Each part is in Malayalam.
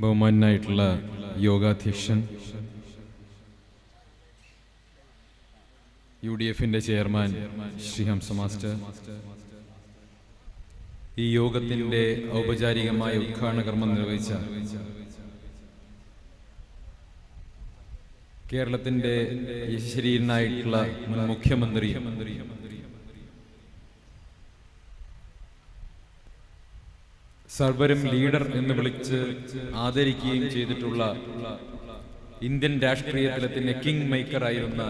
ബഹുമാനായിട്ടുള്ള യോഗാധ്യക്ഷൻ, UDFന്റെ ചെയർമാൻ ശ്രീ ഹംസ മാസ്റ്റർ, ഈ യോഗത്തിന്റെ ഔപചാരികമായ ഉദ്ഘാടന കർമ്മം നിർവഹിച്ച കേരളത്തിന്റെ യശസ്വരീയനായിട്ടുള്ള മുൻ മുഖ്യമന്ത്രി സർവരും ലീഡർ എന്ന് വിളിച്ച് ആദരിക്കുകയും ചെയ്തിട്ടുള്ള ഇന്ത്യൻ രാഷ്ട്രീയത്തിലെ കിങ് മേക്കർ ആയിരുന്ന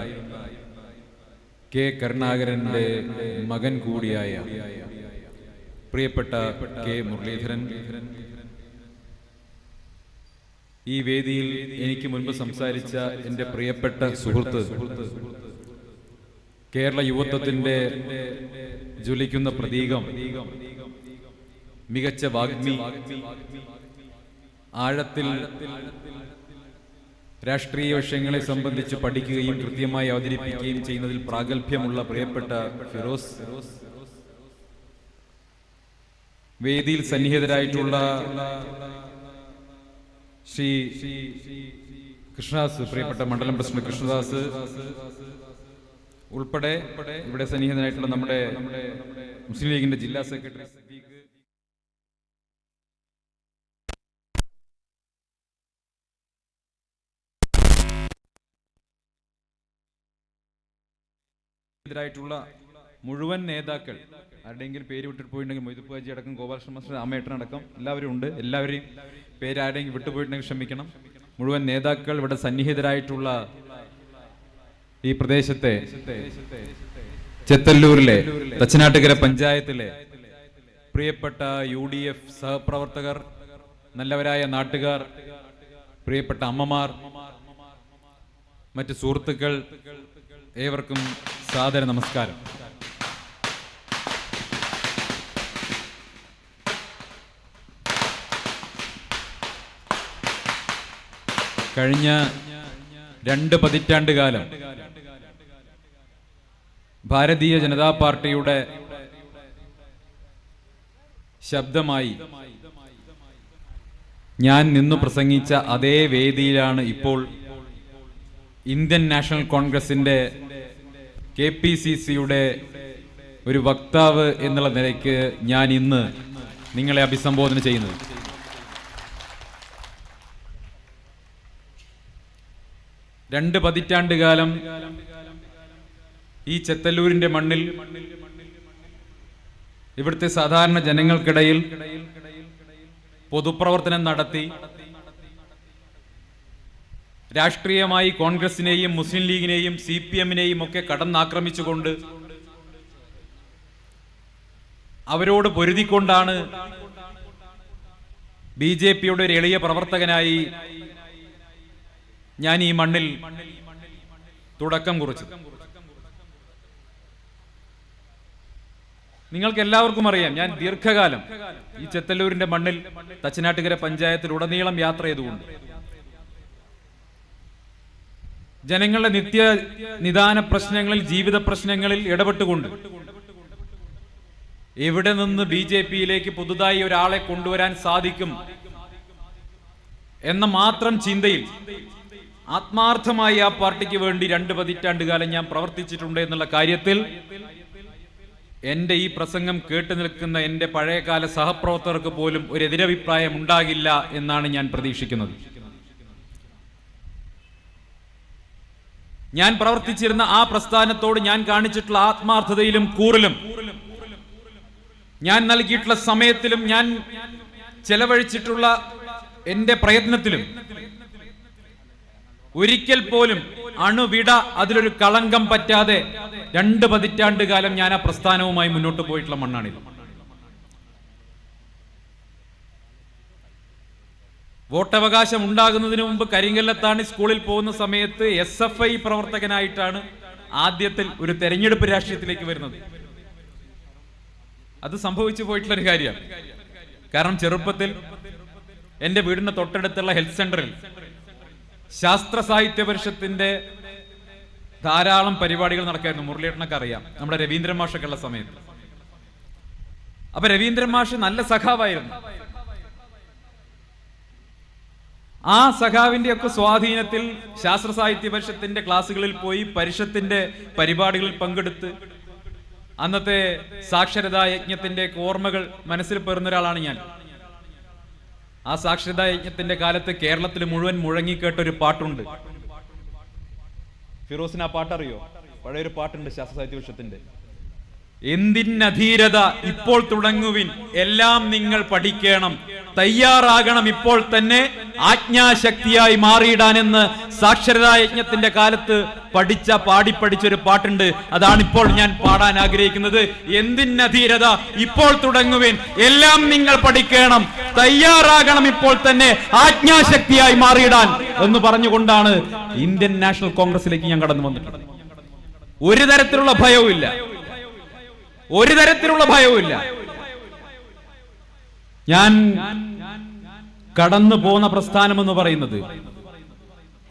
കെ കരുണാകരന്റെ മകൻ കൂടിയായ പ്രിയപ്പെട്ട കെ മുരളീധരൻ, ഈ വേദിയിൽ എനിക്ക് മുൻപ് സംസാരിച്ച എന്റെ പ്രിയപ്പെട്ട സുഹൃത്ത്, കേരള യുവത്വത്തിന്റെ ജ്വലിക്കുന്ന പ്രതീകം, മികച്ച വാഗ്മി, ആഴത്തിൽ രാഷ്ട്രീയ വിഷയങ്ങളെ സംബന്ധിച്ച് പഠിക്കുകയും കൃത്യമായി അവതരിപ്പിക്കുകയും ചെയ്യുന്നതിൽ പ്രാഗൽഭ്യമുള്ള പ്രിയപ്പെട്ട ഫിറോസ്, വേദിയിൽ സന്നിഹിതരായിട്ടുള്ള ശ്രീ കൃഷ്ണദാസ്, പ്രിയപ്പെട്ട മണ്ഡലം പ്രസിഡന്റ് കൃഷ്ണദാസ് ഉൾപ്പെടെ ഇവിടെ സന്നിഹിതനായിട്ടുള്ള നമ്മുടെ മുസ്ലിം ലീഗിന്റെ ജില്ലാ സെക്രട്ടറി ായിട്ടുള്ള മുഴുവൻ നേതാക്കൾ, ആരുടെയെങ്കിലും പേര് വിട്ടിട്ട് പോയിട്ടുണ്ടെങ്കിൽ മൊയ്തുപ്പ് ഹാജി അടക്കം, ഗോപാലകൃഷ്ണ മാസ്റ്റർ, അമ്മേട്ടനടക്കം എല്ലാവരും ഉണ്ട്. എല്ലാവരെയും പേര് ആരുടെയെങ്കിലും വിട്ടുപോയിട്ടുണ്ടെങ്കിൽ ക്ഷമിക്കണം. മുഴുവൻ നേതാക്കൾ, ഇവിടെ സന്നിഹിതരായിട്ടുള്ള ഈ പ്രദേശത്തെ ചെത്തല്ലൂരിലെ തച്ചനാട്ടുകര പഞ്ചായത്തിലെ പ്രിയപ്പെട്ട UDF സഹപ്രവർത്തകർ, നല്ലവരായ നാട്ടുകാർ, പ്രിയപ്പെട്ട അമ്മമാർ, മറ്റ് സുഹൃത്തുക്കൾ, ഏവർക്കും സാദര നമസ്കാരം. കഴിഞ്ഞ 2 പതിറ്റാണ്ട് കാലം ഭാരതീയ ജനതാ പാർട്ടിയുടെ ശബ്ദമായി ഞാൻ നിന്നു പ്രസംഗിച്ച അതേ വേദിയിലാണ് ഇപ്പോൾ ഇന്ത്യൻ നാഷണൽ കോൺഗ്രസിന്റെ KPCCയുടെ ഒരു വക്താവ് എന്നുള്ള നിലയ്ക്ക് ഞാൻ ഇന്ന് നിങ്ങളെ അഭിസംബോധന ചെയ്യുന്നത്. രണ്ട് പതിറ്റാണ്ട് കാലം ഈ ചെത്തല്ലൂരിന്റെ മണ്ണിൽ ഇവിടുത്തെ സാധാരണ ജനങ്ങൾക്കിടയിൽ പൊതുപ്രവർത്തനം നടത്തി രാഷ്ട്രീയമായി കോൺഗ്രസിനെയും മുസ്ലിം ലീഗിനെയും CPM-നെയും ഒക്കെ കടന്നാക്രമിച്ചുകൊണ്ട് അവരോട് പൊരുതിക്കൊണ്ടാണ് BJP-യുടെ ഒരു എളിയ പ്രവർത്തകനായി ഞാൻ ഈ മണ്ണിൽ തുടക്കം കുറിച്ചത്. നിങ്ങൾക്ക് എല്ലാവർക്കും അറിയാം, ഞാൻ ദീർഘകാലം ഈ ചെത്തല്ലൂരിന്റെ മണ്ണിൽ തച്ചനാട്ടുകര പഞ്ചായത്തിൽ ഉടനീളം യാത്ര ചെയ്തുകൊണ്ട് ജനങ്ങളുടെ നിത്യ പ്രശ്നങ്ങളിൽ, ജീവിത പ്രശ്നങ്ങളിൽ ഇടപെട്ടുകൊണ്ട് എവിടെ നിന്ന് BJP-യിലേക്ക് പുതുതായി ഒരാളെ കൊണ്ടുവരാൻ സാധിക്കും എന്ന മാത്രം ചിന്തയിൽ ആത്മാർത്ഥമായി ആ പാർട്ടിക്ക് വേണ്ടി 2 പതിറ്റാണ്ട് കാലം ഞാൻ പ്രവർത്തിച്ചിട്ടുണ്ട് എന്നുള്ള കാര്യത്തിൽ എന്റെ ഈ പ്രസംഗം കേട്ടു നിൽക്കുന്ന എന്റെ പഴയകാല സഹപ്രവർത്തകർക്ക് പോലും ഒരു എതിരഭിപ്രായം ഉണ്ടാകില്ല എന്നാണ് ഞാൻ പ്രതീക്ഷിക്കുന്നത്. ഞാൻ പ്രവർത്തിച്ചിരുന്ന ആ പ്രസ്ഥാനത്തോട് ഞാൻ കാണിച്ചിട്ടുള്ള ആത്മാർത്ഥതയിലും കൂറിലും, ഞാൻ നൽകിയിട്ടുള്ള സമയത്തിലും, ഞാൻ ചെലവഴിച്ചിട്ടുള്ള എന്റെ പ്രയത്നത്തിലും ഒരിക്കൽ പോലും അണുവിട അതിലൊരു കളങ്കം പറ്റാതെ 2 പതിറ്റാണ്ട് കാലം ഞാൻ ആ പ്രസ്ഥാനവുമായി മുന്നോട്ട് പോയിട്ടുള്ള മണ്ണാണിത്. വോട്ടവകാശം ഉണ്ടാകുന്നതിന് മുമ്പ് കരിങ്കല്ലത്താണി സ്കൂളിൽ പോകുന്ന സമയത്ത് SFI പ്രവർത്തകനായിട്ടാണ് ആദ്യത്തിൽ ഒരു തെരഞ്ഞെടുപ്പ് രാഷ്ട്രീയത്തിലേക്ക് വരുന്നത്. അത് സംഭവിച്ചു പോയിട്ടുള്ള ഒരു കാര്യമാണ്. കാരണം ചെറുപ്പത്തിൽ എന്റെ വീടിന്റെ തൊട്ടടുത്തുള്ള ഹെൽത്ത് സെന്ററിൽ ശാസ്ത്ര സാഹിത്യ പരിഷത്തിന്റെ ധാരാളം പരിപാടികൾ നടക്കായിരുന്നു. മുരളിയേട്ടനൊക്കെ അറിയാം, നമ്മുടെ രവീന്ദ്രൻ മാഷൊക്കെ ഉള്ള സമയത്ത്. അപ്പൊ രവീന്ദ്രൻ മാഷ് നല്ല സഖാവായിരുന്നു. ആ സഖാവിന്റെ ഒക്കെ സ്വാധീനത്തിൽ ശാസ്ത്ര സാഹിത്യ പരിഷത്തിന്റെ ക്ലാസ്സുകളിൽ പോയി പരിഷത്തിന്റെ പരിപാടികളിൽ പങ്കെടുത്ത് അന്നത്തെ സാക്ഷരതാ യജ്ഞത്തിന്റെ ഓർമ്മകൾ മനസ്സിൽ പേറുന്ന ഒരാളാണ് ഞാൻ. ആ സാക്ഷരതാ യജ്ഞത്തിന്റെ കാലത്ത് കേരളത്തിൽ മുഴുവൻ മുഴങ്ങിക്കേട്ട ഒരു പാട്ടുണ്ട്. ഫിറോസിന് ആ പാട്ടറിയോ? പഴയൊരു പാട്ടുണ്ട് ശാസ്ത്ര സാഹിത്യ പരിഷത്തിന്റെ. എന്തിനധീരത ഇപ്പോൾ തുടങ്ങുവിൻ, എല്ലാം നിങ്ങൾ പഠിക്കണം, തയ്യാറാകണം ഇപ്പോൾ തന്നെ ആജ്ഞാശക്തിയായി മാറിയിടാനെന്ന് സാക്ഷരതാ യജ്ഞത്തിന്റെ കാലത്ത് പാടിപ്പടിച്ചൊരു പാട്ടുണ്ട്. അതാണ് ഇപ്പോൾ ഞാൻ പാടാൻ ആഗ്രഹിക്കുന്നത്. എന്തിനധീരത ഇപ്പോൾ തുടങ്ങുവിൻ, എല്ലാം നിങ്ങൾ പഠിക്കണം, തയ്യാറാകണം ഇപ്പോൾ തന്നെ ആജ്ഞാശക്തിയായി മാറിയിടാൻ എന്ന് പറഞ്ഞുകൊണ്ടാണ് ഇന്ത്യൻ നാഷണൽ കോൺഗ്രസിലേക്ക് ഞാൻ കടന്നു വന്നിട്ടുള്ളത്. ഒരു തരത്തിലുള്ള ഭയവുമില്ല, ഒരു തരത്തിലുള്ള ഭയവുമില്ല. ഞാൻ കടന്നു പോന്ന പ്രസ്ഥാനം എന്ന് പറയുന്നത്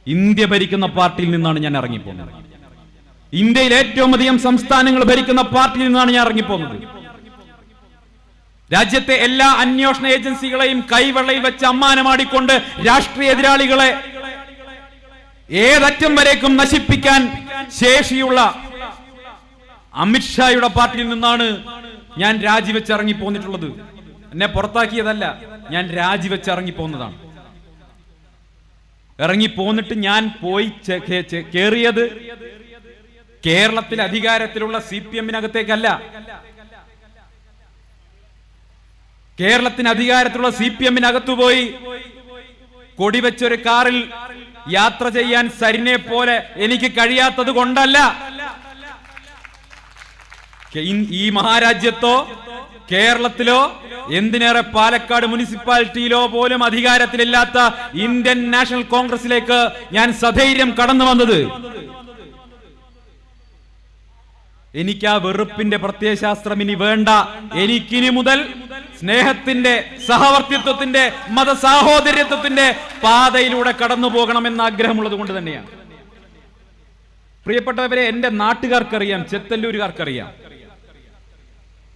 ഇന്ത്യ ഭരിക്കുന്ന പാർട്ടിയിൽ നിന്നാണ് ഞാൻ ഇറങ്ങിപ്പോകുന്നത്. ഇന്ത്യയിൽ ഏറ്റവും അധികം സംസ്ഥാനങ്ങൾ ഭരിക്കുന്ന പാർട്ടിയിൽ നിന്നാണ് ഞാൻ ഇറങ്ങിപ്പോകുന്നത്. രാജ്യത്തെ എല്ലാ അന്വേഷണ ഏജൻസികളെയും കൈവെള്ളയിൽ വെച്ച് അമ്മാനമാടിക്കൊണ്ട് രാഷ്ട്രീയ എതിരാളികളെ ഏതറ്റം വരേക്കും നശിപ്പിക്കാൻ ശേഷിയുള്ള അമിത്ഷായുടെ പാർട്ടിയിൽ നിന്നാണ് ഞാൻ രാജിവെച്ച് ഇറങ്ങിപ്പോന്നിട്ടുള്ളത്. എന്നെ പുറത്താക്കിയതല്ല, ഞാൻ രാജിവെച്ച് ഇറങ്ങിപ്പോന്നതാണ്. ഇറങ്ങിപ്പോന്നിട്ട് ഞാൻ പോയി കേറിയത് കേരളത്തിൽ അധികാരത്തിലുള്ള CPM-നകത്തേക്കല്ല. കേരളത്തിന് അധികാരത്തിലുള്ള CPM-നകത്തു പോയി കൊടിവെച്ചൊരു കാറിൽ യാത്ര ചെയ്യാൻ സരിനെ പോലെ എനിക്ക് കഴിയാത്തത് കൊണ്ടല്ല. ഈ മഹാരാജ്യത്തോ കേരളത്തിലോ എന്തിനേറെ പാലക്കാട് മുനിസിപ്പാലിറ്റിയിലോ പോലും അധികാരത്തിലില്ലാത്ത ഇന്ത്യൻ നാഷണൽ കോൺഗ്രസിലേക്ക് ഞാൻ സധൈര്യം കടന്നു വന്നത് എനിക്ക് ആ വെറുപ്പിന്റെ പ്രത്യയശാസ്ത്രം ഇനി വേണ്ട. എനിക്കിനി മുതൽ സ്നേഹത്തിന്റെ, സഹവർത്തിത്വത്തിന്റെ, മതസാഹോദര്യത്വത്തിന്റെ പാതയിലൂടെ കടന്നു പോകണമെന്ന ആഗ്രഹമുള്ളത് കൊണ്ട് തന്നെയാണ്. പ്രിയപ്പെട്ടവരെ, എന്റെ നാട്ടുകാർക്കറിയാം, ചെത്തല്ലൂരുകാർക്കറിയാം,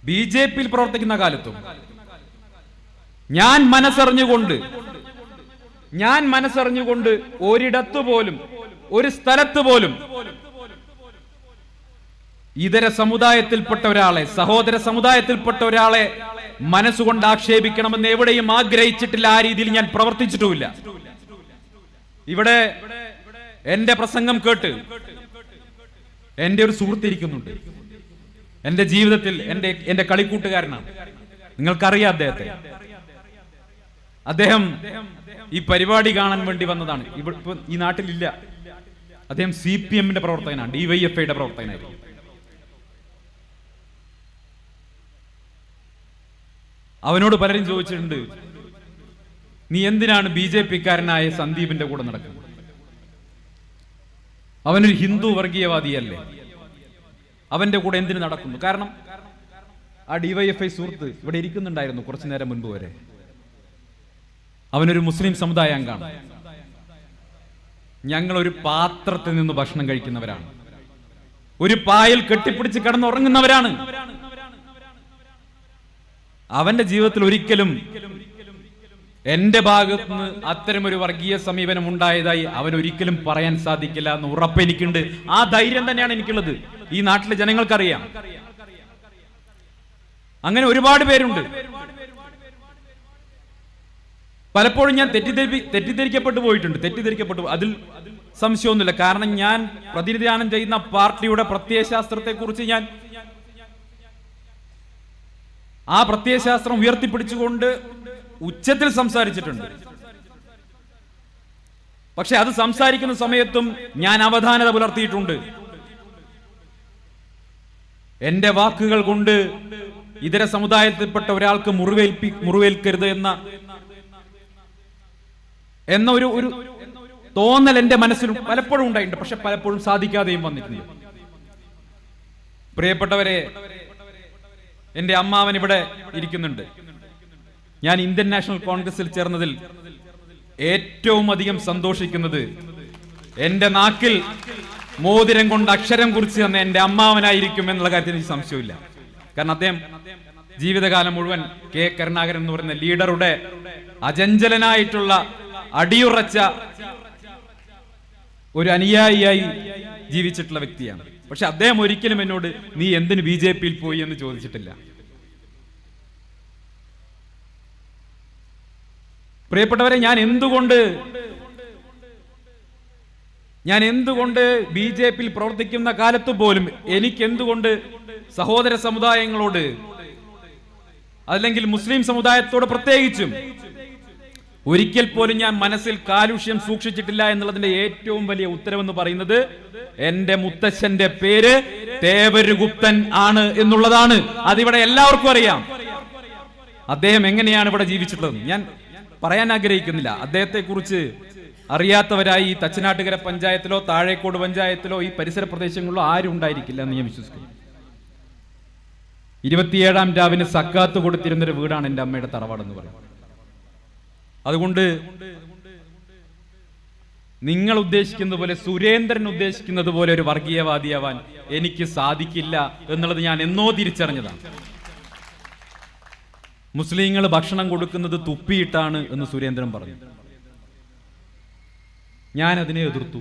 BJP-യിൽ പ്രവർത്തിക്കുന്ന കാലത്തും ഞാൻ മനസ്സറിഞ്ഞുകൊണ്ട് ഒരിടത്തു പോലും, ഒരു സ്ഥലത്ത് പോലും ഇതര സമുദായത്തിൽപ്പെട്ട ഒരാളെ, സഹോദര സമുദായത്തിൽപ്പെട്ട ഒരാളെ മനസ്സുകൊണ്ട് ആക്ഷേപിക്കണമെന്ന് എവിടെയും ആഗ്രഹിച്ചിട്ടില്ല. ആ രീതിയിൽ ഞാൻ പ്രവർത്തിച്ചിട്ടുമില്ല. ഇവിടെ എന്റെ പ്രസംഗം കേട്ട് എന്റെ ഒരു സുഹൃത്തിരിക്കുന്നുണ്ട്. എന്റെ ജീവിതത്തിൽ എന്റെ കളിക്കൂട്ടുകാരനാണ്. നിങ്ങൾക്കറിയാം അദ്ദേഹത്തെ. അദ്ദേഹം ഈ പരിപാടി കാണാൻ വേണ്ടി വന്നതാണ്. ഇവിടെ ഈ നാട്ടിലില്ല. അദ്ദേഹം CPM-ന്റെ പ്രവർത്തകനാണ്, DYFI-യുടെ പ്രവർത്തകനായിരുന്നു. അവനോട് പലരും ചോദിച്ചിട്ടുണ്ട്, നീ എന്തിനാണ് BJP-കാരനായ സന്ദീപിന്റെ കൂടെ നടക്കുന്നത്? അവനൊരു ഹിന്ദു വർഗീയവാദിയല്ലേ, അവന്റെ കൂടെ എന്തിനു നടക്കുന്നു? കാരണം ആ DYFI സുഹൃത്ത് ഇവിടെ ഇരിക്കുന്നുണ്ടായിരുന്നു കുറച്ചു നേരം മുൻപ് വരെ. അവനൊരു മുസ്ലിം സമുദായ അംഗമാണ്. ഞങ്ങൾ ഒരു പാത്രത്തിൽ നിന്ന് ഭക്ഷണം കഴിക്കുന്നവരാണ്, ഒരു പായൽ കെട്ടിപ്പിടിച്ച് കിടന്നുറങ്ങുന്നവരാണ്. അവന്റെ ജീവിതത്തിൽ ഒരിക്കലും എന്റെ ഭാഗത്ത് നിന്ന് അത്തരമൊരു വർഗീയ സമീപനം ഉണ്ടായതായി അവൻ ഒരിക്കലും പറയാൻ സാധിക്കില്ല എന്ന് ഉറപ്പ് എനിക്കുണ്ട്. ആ ധൈര്യം തന്നെയാണ് എനിക്കുള്ളത്. ഈ നാട്ടിലെ ജനങ്ങൾക്കറിയാം. അങ്ങനെ ഒരുപാട് പേരുണ്ട്. പലപ്പോഴും ഞാൻ തെറ്റിദ്ധരിക്കപ്പെട്ടു അതിൽ സംശയമൊന്നുമില്ല. കാരണം ഞാൻ പ്രതിനിധാനം ചെയ്യുന്ന പാർട്ടിയുടെ പ്രത്യയശാസ്ത്രത്തെ കുറിച്ച് ഞാൻ ആ പ്രത്യയശാസ്ത്രം ഉയർത്തിപ്പിടിച്ചുകൊണ്ട് ഉച്ചത്തിൽ സംസാരിച്ചിട്ടുണ്ട്. പക്ഷെ അത് സംസാരിക്കുന്ന സമയത്തും ഞാൻ അവധാനത പുലർത്തിയിട്ടുണ്ട്. എന്റെ വാക്കുകൾ കൊണ്ട് ഇതര സമുദായത്തിൽപ്പെട്ട ഒരാൾക്ക് മുറിവേൽക്കരുത് എന്ന ഒരു തോന്നൽ എന്റെ മനസ്സിൽ പലപ്പോഴും ഉണ്ടായിട്ടുണ്ട്. പക്ഷെ പലപ്പോഴും സാധിക്കാതെയും വന്നിട്ടുണ്ട്. പ്രിയപ്പെട്ടവരെ, എന്റെ അമ്മാവൻ ഇവിടെ ഇരിക്കുന്നുണ്ട്. ഞാൻ ഇന്ത്യൻ നാഷണൽ കോൺഗ്രസിൽ ചേർന്നതിൽ ഏറ്റവും അധികം സന്തോഷിക്കുന്നത് എന്റെ നാക്കിൽ മോതിരം കൊണ്ട് അക്ഷരം കുറിച്ച് തന്ന എന്റെ അമ്മാവനായിരിക്കും എന്നുള്ള കാര്യത്തിൽ എനിക്ക് സംശയമില്ല. കാരണം അദ്ദേഹം ജീവിതകാലം മുഴുവൻ K. കരുണാകരൻ എന്ന് പറയുന്ന ലീഡറുടെ അചഞ്ചലനായിട്ടുള്ള അടിയുറച്ച ഒരു അനുയായിയായി ജീവിച്ചിട്ടുള്ള വ്യക്തിയാണ്. പക്ഷെ അദ്ദേഹം ഒരിക്കലും എന്നോട് നീ എന്തിന് BJP പോയി എന്ന് ചോദിച്ചിട്ടില്ല. പ്രിയപ്പെട്ടവരെ, ഞാൻ എന്തുകൊണ്ട് BJP പ്രവർത്തിക്കുന്ന കാലത്ത് പോലും എനിക്കെന്തുകൊണ്ട് സഹോദര സമുദായങ്ങളോട്, അല്ലെങ്കിൽ മുസ്ലിം സമുദായത്തോട് പ്രത്യേകിച്ചും ഒരിക്കൽ പോലും ഞാൻ മനസ്സിൽ കാലുഷ്യം സൂക്ഷിച്ചിട്ടില്ല എന്നുള്ളതിന്റെ ഏറ്റവും വലിയ ഉത്തരവെന്ന് പറയുന്നത് എന്റെ മുത്തച്ഛന്റെ പേര് തേവരുഗുപ്തൻ ആണ് എന്നുള്ളതാണ്. അതിവിടെ എല്ലാവർക്കും അറിയാം. അദ്ദേഹം എങ്ങനെയാണ് ഇവിടെ ജീവിച്ചിട്ടുള്ളത് ഞാൻ പറയാൻ ആഗ്രഹിക്കുന്നില്ല. അദ്ദേഹത്തെ കുറിച്ച് അറിയാത്തവരായി ഈ തച്ചനാട്ടുകര പഞ്ചായത്തിലോ താഴേക്കോട് പഞ്ചായത്തിലോ ഈ പരിസര പ്രദേശങ്ങളിലോ ആരും ഉണ്ടായിരിക്കില്ല എന്ന് ഞാൻ വിശ്വസിക്കുന്നു. 27-ാം രാവിന് സക്കാത്ത് കൊടുത്തിരുന്നൊരു വീടാണ് എൻ്റെ അമ്മയുടെ തറവാടെന്ന് പറയുന്നത്. അതുകൊണ്ട് നിങ്ങൾ ഉദ്ദേശിക്കുന്ന പോലെ, സുരേന്ദ്രൻ ഉദ്ദേശിക്കുന്നത് പോലെ ഒരു വർഗീയവാദിയാവാൻ എനിക്ക് സാധിക്കില്ല എന്നുള്ളത് ഞാൻ എന്നോ തിരിച്ചറിഞ്ഞതാണ്. മുസ്ലിങ്ങൾ ഭക്ഷണം കൊടുക്കുന്നത് തുപ്പിയിട്ടാണ് എന്ന് സുരേന്ദ്രൻ പറഞ്ഞു. ഞാൻ അതിനെ എതിർത്തു.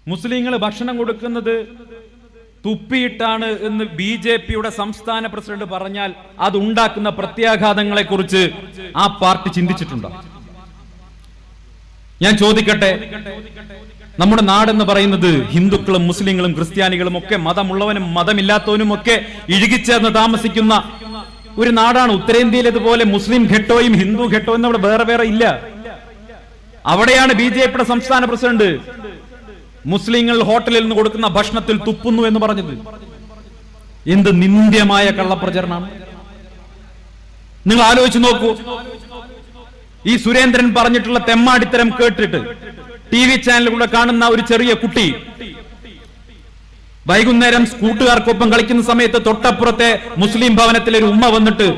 മുസ്ലിങ്ങൾ ഭക്ഷണം കൊടുക്കുന്നത് തുപ്പിയിട്ടാണ് എന്ന് BJPയുടെ സംസ്ഥാന പ്രസിഡന്റ് പറഞ്ഞാൽ അതുണ്ടാക്കുന്ന പ്രത്യാഘാതങ്ങളെ കുറിച്ച് ആ പാർട്ടി ചിന്തിച്ചിട്ടുണ്ടോ? ഞാൻ ചോദിക്കട്ടെ, നമ്മുടെ നാടെന്ന് പറയുന്നത് ഹിന്ദുക്കളും മുസ്ലിങ്ങളും ക്രിസ്ത്യാനികളും ഒക്കെ, മതമുള്ളവനും മതമില്ലാത്തവനും ഒക്കെ ഇഴുകിച്ചേർന്ന് താമസിക്കുന്ന ഒരു നാടാണ്. ഉത്തരേന്ത്യയിലേതുപോലെ മുസ്ലിം ഘട്ടോയും ഹിന്ദു ഘട്ടവും എന്ന് അവിടെ വേറെ വേറെ ഇല്ല. അവിടെയാണ് BJPയുടെ സംസ്ഥാന പ്രസിഡന്റ് മുസ്ലിങ്ങൾ ഹോട്ടലിൽ നിന്ന് കൊടുക്കുന്ന ഭക്ഷണത്തിൽ തുപ്പുന്നു എന്ന് പറഞ്ഞത്. എന്ത് നിന്ദ്യമായ കള്ളപ്രചരണമാണ്! നിങ്ങൾ ആലോചിച്ച് നോക്കൂ. ഈ സുരേന്ദ്രൻ പറഞ്ഞിട്ടുള്ള തെമ്മാടിത്തരം കേട്ടിട്ട് TV ചാനലിലൂടെ കാണുന്ന ഒരു ചെറിയ കുട്ടി വൈകുന്നേരം കൂട്ടുകാർക്കൊപ്പം കളിക്കുന്ന സമയത്ത് തൊട്ടപ്പുറത്തെ മുസ്ലിം ഭവനത്തിലെ ഒരു ഉമ്മ വന്നിട്ട്,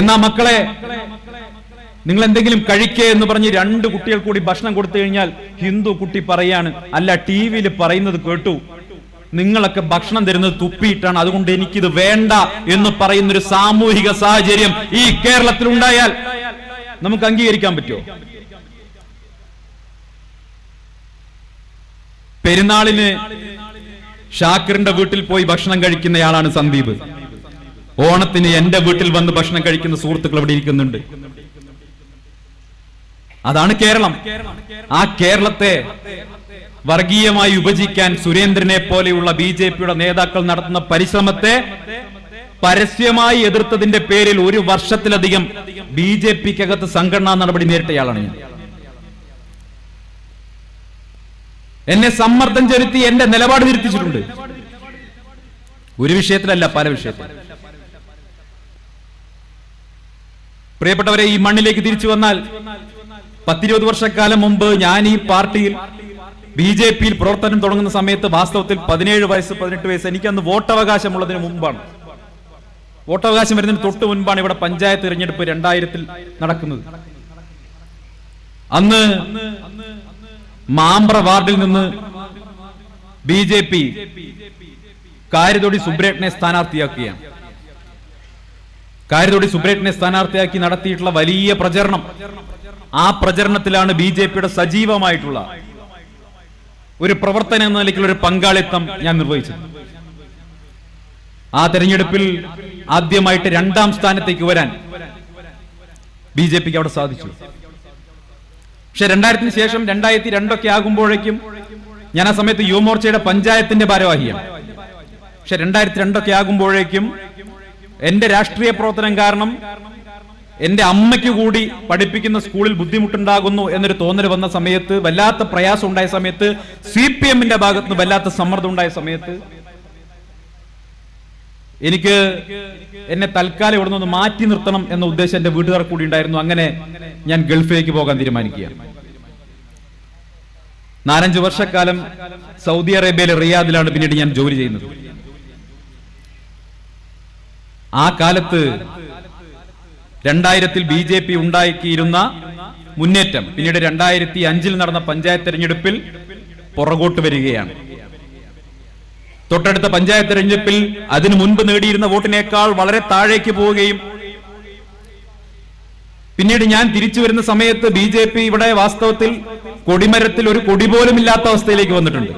എന്നാ മക്കളെ നിങ്ങൾ എന്തെങ്കിലും കഴിക്കേ എന്ന് പറഞ്ഞ് 2 കുട്ടികൾ കൂടി ഭക്ഷണം കൊടുത്തു കഴിഞ്ഞാൽ ഹിന്ദു കുട്ടി പറയാണ്, അല്ല TV പറയുന്നത് കേട്ടു, നിങ്ങളൊക്കെ ഭക്ഷണം തരുന്നത് തുപ്പിയിട്ടാണ്, അതുകൊണ്ട് എനിക്കിത് വേണ്ട എന്ന് പറയുന്നൊരു സാമൂഹിക സാഹചര്യം ഈ കേരളത്തിൽ ഉണ്ടായാൽ നമുക്ക് അംഗീകരിക്കാൻ പറ്റുമോ? പെരുന്നാളിന് ഷാക്കിറിന്റെ വീട്ടിൽ പോയി ഭക്ഷണം കഴിക്കുന്നയാളാണ് സന്ദീപ്. ഓണത്തിന് എന്റെ വീട്ടിൽ വന്ന് ഭക്ഷണം കഴിക്കുന്ന സുഹൃത്തുക്കൾ ഇവിടെ ഇരിക്കുന്നുണ്ട്. അതാണ് കേരളം. ആ കേരളത്തെ വർഗീയമായി വിഭജിക്കാൻ സുരേന്ദ്രനെ പോലെയുള്ള BJPയുടെ നേതാക്കൾ നടത്തുന്ന പരിശ്രമത്തെ പരസ്യമായി എതിർത്തതിന്റെ പേരിൽ 1 വർഷത്തിലധികം BJPക്കകത്ത് സംഘടനാ നടപടി നേരിട്ടയാളാണ് ഞാൻ. എന്നെ സമ്മർദ്ദം ചെലുത്തി എന്റെ നിലപാട് തിരുത്തിച്ചിട്ടുണ്ട്. ഒരു വിഷയത്തിലല്ല, പല വിഷയത്തിൽ. പ്രിയപ്പെട്ടവരെ, ഈ മണ്ണിലേക്ക് തിരിച്ചു വന്നാൽ 10-20 വർഷക്കാലം മുമ്പ് ഞാൻ ഈ പാർട്ടിയിൽ BJPയിൽ പ്രവർത്തനം തുടങ്ങുന്ന സമയത്ത് വാസ്തവത്തിൽ 17 വയസ്സ് 18 വയസ്സ് എനിക്കന്ന് വോട്ടവകാശമുള്ളതിന് മുമ്പാണ്. വോട്ടവകാശം വരുന്നതിന് തൊട്ട് മുൻപാണ് ഇവിടെ പഞ്ചായത്ത് തിരഞ്ഞെടുപ്പ് 2000 നടക്കുന്നത്. അന്ന് മാമ്പ്ര വാർഡിൽ നിന്ന് BJP കാരിതൊടി സുബ്രേട്ടനെ സ്ഥാനാർത്ഥിയാക്കുകയാണ്. കാരിതൊടി സുബ്രേട്ടനെ സ്ഥാനാർത്ഥിയാക്കി നടത്തിയിട്ടുള്ള വലിയ പ്രചരണം, ആ പ്രചരണത്തിലാണ് BJPയുടെ സജീവമായിട്ടുള്ള ഒരു പ്രവർത്തനം എന്ന നിലയ്ക്കുള്ള ഒരു പങ്കാളിത്തം ഞാൻ നിർവഹിച്ചത്. ആ തെരഞ്ഞെടുപ്പിൽ ആദ്യമായിട്ട് 2ാം സ്ഥാനത്തേക്ക് വരാൻ BJPക്ക് അവിടെ സാധിച്ചു. പക്ഷെ 2000-ന് ശേഷം 2002 ആകുമ്പോഴേക്കും ഞാൻ ആ സമയത്ത് യുവമോർച്ചയുടെ പഞ്ചായത്തിന്റെ ഭാരവാഹിയാണ്. പക്ഷെ 2002 ആകുമ്പോഴേക്കും എന്റെ രാഷ്ട്രീയ പ്രവർത്തനം കാരണം എന്റെ അമ്മയ്ക്ക് കൂടി പഠിപ്പിക്കുന്ന സ്കൂളിൽ ബുദ്ധിമുട്ടുണ്ടാകുന്നു എന്നൊരു തോന്നൽ വന്ന സമയത്ത്, വല്ലാത്ത പ്രയാസം ഉണ്ടായ സമയത്ത്, CPMന്റെ ഭാഗത്തുനിന്ന് വല്ലാത്ത സമ്മർദ്ദം ഉണ്ടായ സമയത്ത് എനിക്ക് എന്നെ തൽക്കാലം ഇവിടെ നിന്ന് മാറ്റി നിർത്തണം എന്ന ഉദ്ദേശം എന്റെ വീട്ടുകാർ കൂടി ഉണ്ടായിരുന്നു. അങ്ങനെ ഞാൻ ഗൾഫിലേക്ക് പോകാൻ തീരുമാനിക്കുകയാണ്. 4-5 വർഷക്കാലം സൗദി അറേബ്യയിലെ റിയാദിലാണ് പിന്നീട് ഞാൻ ജോലി ചെയ്യുന്നത്. ആ കാലത്ത് 2000-ൽ BJP ഉണ്ടാക്കിയിരുന്ന മുന്നേറ്റം പിന്നീട് 2005-ൽ നടന്ന പഞ്ചായത്ത് തെരഞ്ഞെടുപ്പിൽ പുറകോട്ട് വരികയാണ്. തൊട്ടടുത്ത പഞ്ചായത്ത് തെരഞ്ഞെടുപ്പിൽ അതിനു മുൻപ് നേടിയിരുന്ന വോട്ടിനേക്കാൾ വളരെ താഴേക്ക് പോവുകയും പിന്നീട് ഞാൻ തിരിച്ചു വരുന്ന സമയത്ത് BJP ഇവിടെ വാസ്തവത്തിൽ കൊടിമരത്തിൽ ഒരു കൊടി പോലും ഇല്ലാത്ത അവസ്ഥയിലേക്ക് വന്നിട്ടുണ്ട്.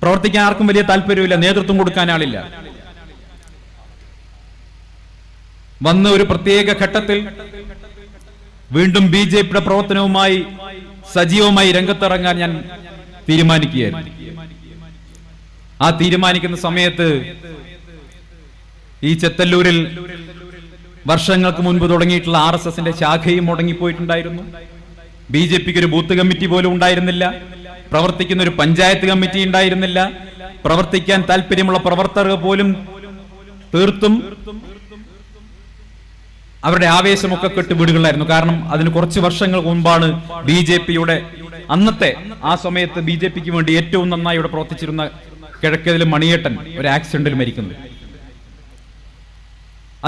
പ്രവർത്തിക്കാൻ ആർക്കും വലിയ താല്പര്യമില്ല, നേതൃത്വം കൊടുക്കാൻ ആളില്ല. വന്ന് ഒരു പ്രത്യേക ഘട്ടത്തിൽ വീണ്ടും BJPയുടെ പ്രവർത്തനവുമായി സജീവമായി രംഗത്തിറങ്ങാൻ ഞാൻ തീരുമാനിക്കുകയായിരുന്നു. ആ തീരുമാനിക്കുന്ന സമയത്ത് ഈ ചെത്തല്ലൂരിൽ വർഷങ്ങൾക്ക് മുൻപ് തുടങ്ങിയിട്ടുള്ള RSSന്റെ ശാഖയും മുടങ്ങിപ്പോയിട്ടുണ്ടായിരുന്നു. BJPക്ക് ഒരു ബൂത്ത് കമ്മിറ്റി പോലും ഉണ്ടായിരുന്നില്ല. പ്രവർത്തിക്കുന്ന ഒരു പഞ്ചായത്ത് കമ്മിറ്റി ഉണ്ടായിരുന്നില്ല. പ്രവർത്തിക്കാൻ താല്പര്യമുള്ള പ്രവർത്തകർ പോലും തീർത്തും അവരുടെ ആവേശമൊക്കെ കെട്ട് വീടുകളിലായിരുന്നു. കാരണം അതിന് കുറച്ച് വർഷങ്ങൾ മുൻപാണ് BJPയുടെ അന്നത്തെ ആ സമയത്ത് BJPക്ക് വേണ്ടി ഏറ്റവും നന്നായി ഇവിടെ പ്രവർത്തിച്ചിരുന്ന കിഴക്കതിലെ മണിയേട്ടൻ ഒരു ആക്സിഡന്റിൽ മരിക്കുന്നു.